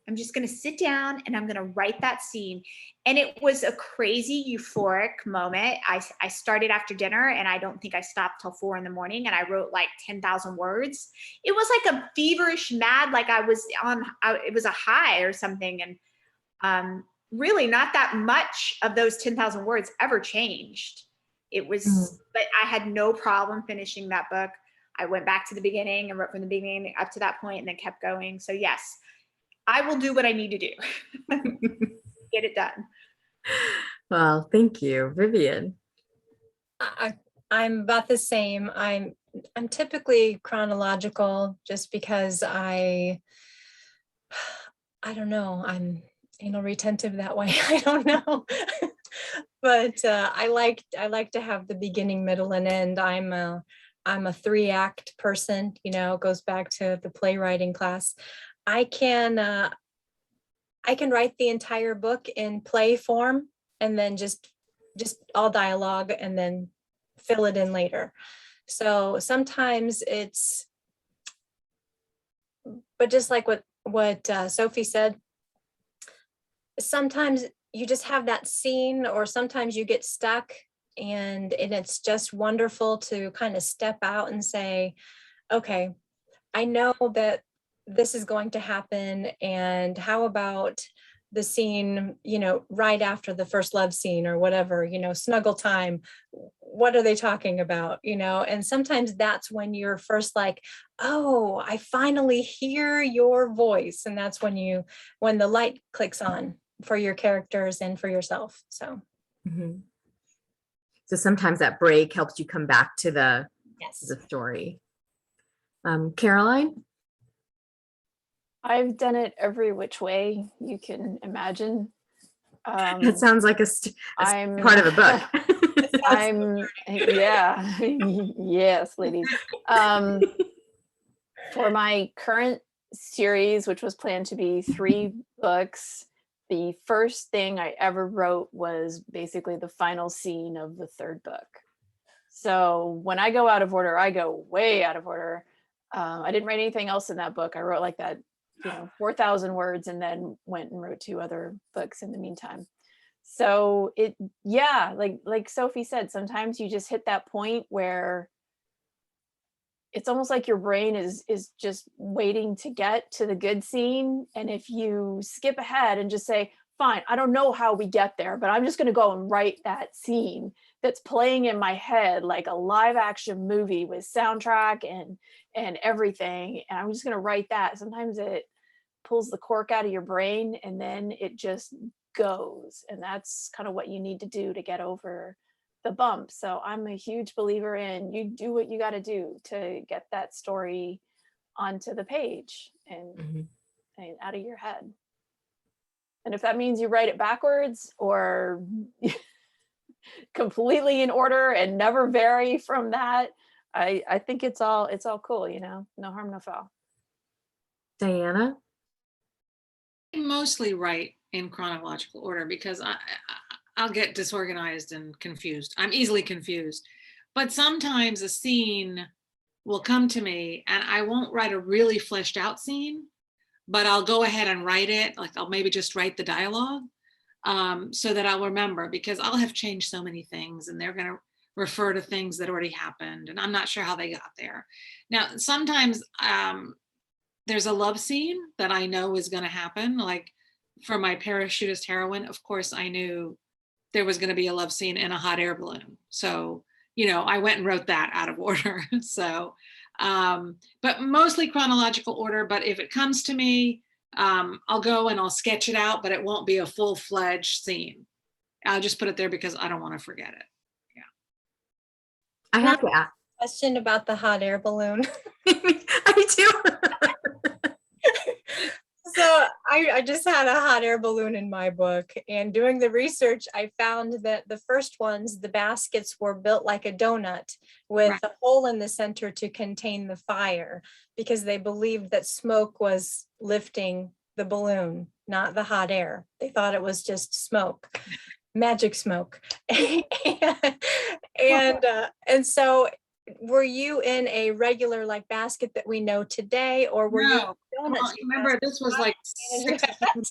D: I'm just going to sit down and I'm going to write that scene. And it was a crazy euphoric moment. I started after dinner, and I don't think I stopped till 4 a.m. and I wrote 10,000 words. It was like a feverish mad, I was it was a high or something. And really not that much of those 10,000 words ever changed. It was, but I had no problem finishing that book. I went back to the beginning and wrote from the beginning up to that point and then kept going. So yes, I will do what I need to do. Get it done.
B: Well, thank you, Vivienne.
E: I'm about the same. I'm typically chronological just because I don't know. I'm anal retentive that way. I don't know. But I like to have the beginning, middle, and end. I'm I'm a 3-act person, you know, goes back to the playwriting class. I can write the entire book in play form and then just all dialogue and then fill it in later. So sometimes it's, but just like what Sophie said, sometimes you just have that scene, or sometimes you get stuck, and it's just wonderful to kind of step out and say, okay, I know that this is going to happen, and how about the scene, you know, right after the first love scene or whatever, you know, snuggle time, what are they talking about, you know? And sometimes that's when you're first like, oh, I finally hear your voice. And that's when the light clicks on for your characters and for yourself. So
B: Mhm. So sometimes that break helps you come back to the
E: yes.
B: story. Caroline?
A: I've done it every which way you can imagine.
B: That sounds like a
A: I'm
B: part of a book.
A: yeah, yes, ladies. For my current series, which was planned to be 3 books, the first thing I ever wrote was basically the final scene of the 3rd book. So when I go out of order, I go way out of order. I didn't write anything else in that book. I wrote like that, 4,000 words, and then went and wrote 2 other books in the meantime. So like Sophie said, sometimes you just hit that point where it's almost like your brain is just waiting to get to the good scene. And if you skip ahead and just say, fine, I don't know how we get there, but I'm just going to go and write that scene that's playing in my head like a live action movie with soundtrack and everything. And I'm just going to write that. Sometimes it pulls the cork out of your brain, and then it just goes. And that's kind of what you need to do to get over the bump. So I'm a huge believer in you do what you got to do to get that story onto the page and out of your head. And if that means you write it backwards or completely in order and never vary from that, I think it's all cool, no harm, no foul.
B: Diana?
C: I mostly write in chronological order because I'll get disorganized and confused. I'm easily confused. But sometimes a scene will come to me and I won't write a really fleshed out scene, but I'll go ahead and write it. Like I'll maybe just write the dialogue so that I'll remember, because I'll have changed so many things and they're going to refer to things that already happened and I'm not sure how they got there. Now, sometimes there's a love scene that I know is going to happen. Like for my parachutist heroine, of course, I knew there was going to be a love scene in a hot air balloon. So, I went and wrote that out of order. So, but mostly chronological order. But if it comes to me, I'll go and I'll sketch it out, but it won't be a full-fledged scene. I'll just put it there because I don't want to forget it. Yeah.
B: I have to ask.
E: Question about the hot air balloon.
B: I do.
E: So I just had a hot air balloon in my book, and doing the research, I found that the first ones, the baskets were built like a donut with a hole in the center to contain the fire, because they believed that smoke was lifting the balloon, not the hot air. They thought it was just smoke, magic smoke. And so were you in a regular like basket that we know today, or were you donuts?
C: Remember, this was like 6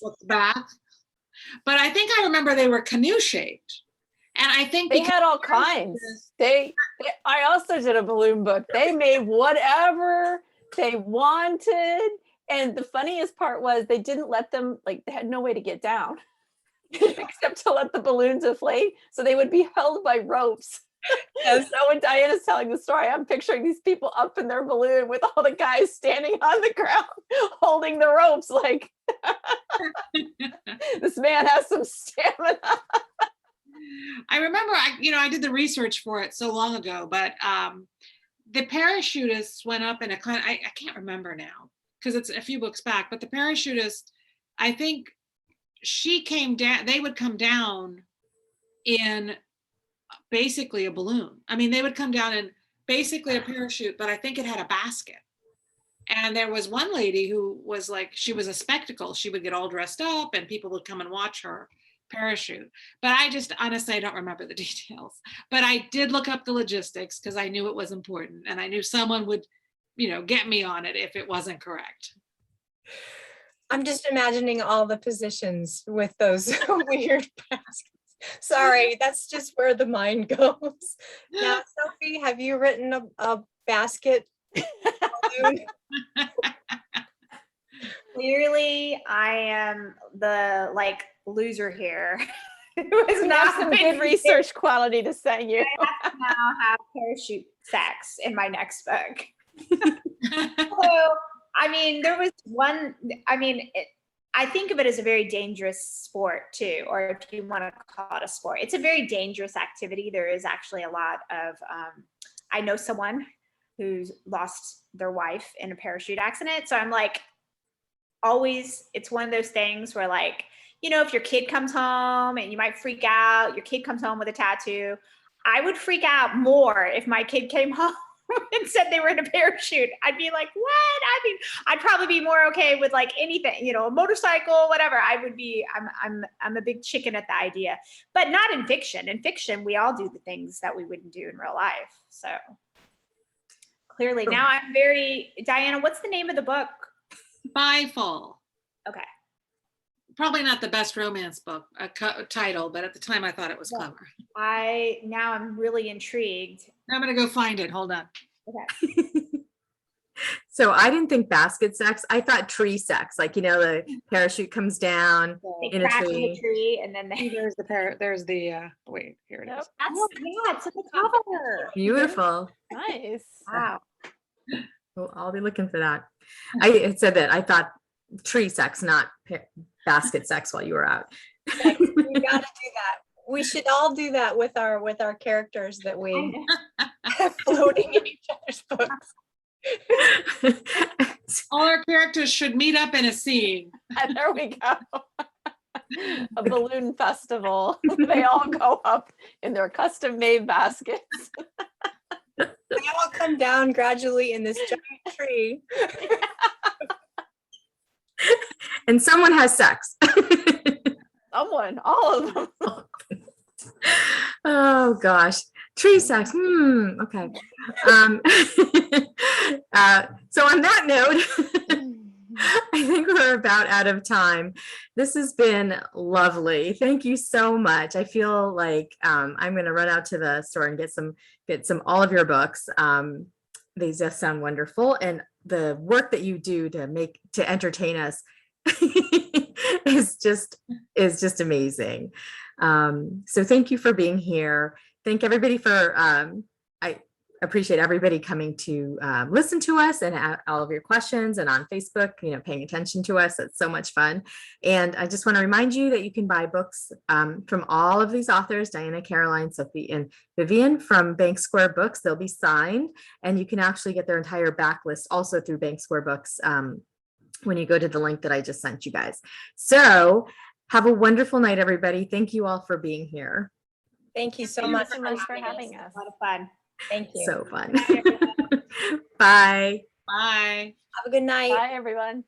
C: books back, but I think I remember they were canoe shaped, and I think
A: they had all kinds. I also did a balloon book. They made whatever they wanted, and the funniest part was they didn't let them, like they had no way to get down except to let the balloons inflate, so they would be held by ropes. So when Diana's telling the story, I'm picturing these people up in their balloon with all the guys standing on the ground holding the ropes like this man has some stamina.
C: I remember I did the research for it so long ago, but the parachutists went up in a kind of, I can't remember now because it's a few books back, but the parachutist, I think she came down, they would come down in basically a balloon. I mean, they would come down in basically a parachute, but I think it had a basket. And there was one lady who was like, she was a spectacle. She would get all dressed up and people would come and watch her parachute. But I just, honestly, I don't remember the details. But I did look up the logistics because I knew it was important. And I knew someone would, get me on it if it wasn't correct.
E: I'm just imagining all the positions with those weird baskets. Sorry, that's just where the mind goes. Now, Sophie, have you written a basket balloon?
D: Clearly, I am the loser here. It was
A: You
D: not
A: have some good research quality to say you.
D: I have to now have parachute sex in my next book. So, I mean, there was one, I think of it as a very dangerous sport too, or if you want to call it a sport, it's a very dangerous activity. There is actually a lot of, I know someone who's lost their wife in a parachute accident. So I'm like, always, it's one of those things where if your kid comes home and you might freak out, your kid comes home with a tattoo. I would freak out more if my kid came home and said they were in a parachute. I'd be like, what? I mean, I'd probably be more okay with anything, a motorcycle, whatever. I'm a big chicken at the idea, but not in fiction. In fiction, we all do the things that we wouldn't do in real life. So clearly now I'm very, Diana, what's the name of the book?
C: Spyful.
D: Okay.
C: Probably not the best romance book title, but at the time I thought it was clever.
D: Now I'm really intrigued.
C: I'm going to go find it. Hold on.
D: Okay.
B: So I didn't think basket sex. I thought tree sex, the parachute comes down
D: They
B: in a
D: crash in
B: tree.
D: the tree and then they.
C: There's wait, here it is.
D: It's in the cover.
B: Beautiful.
A: Nice.
D: Wow.
B: Well, I'll be looking for that. I had said that I thought tree sex, not basket sex while you were out.
E: We gotta do that. We should all do that with our characters that we have floating in each other's books.
C: All our characters should meet up in a scene.
A: And there we go. A balloon festival. They all go up in their custom made baskets.
E: They all come down gradually in this giant tree.
B: And someone has sex.
A: Someone, all of them.
B: Oh gosh, tree sex. Okay. So on that note, I think we're about out of time. This has been lovely. Thank you so much. I feel like I'm going to run out to the store and get some all of your books. They just sound wonderful, and the work that you do to entertain us is just amazing. So thank you for being here. Thank everybody for I appreciate everybody coming to listen to us and all of your questions, and on Facebook, paying attention to us. It's so much fun. And I just want to remind you that you can buy books from all of these authors, Diana, Caroline, Sophie, and Vivienne, from Bank Square Books. They'll be signed, and you can actually get their entire backlist also through Bank Square Books when you go to the link that I just sent you guys. So have a wonderful night, everybody. Thank you all for being here.
E: Thank you so
A: Thank you
E: much
A: so much for having us.
D: A lot of fun.
E: Thank you.
B: So fun. Bye.
C: Bye.
E: Have a good night.
A: Bye, everyone.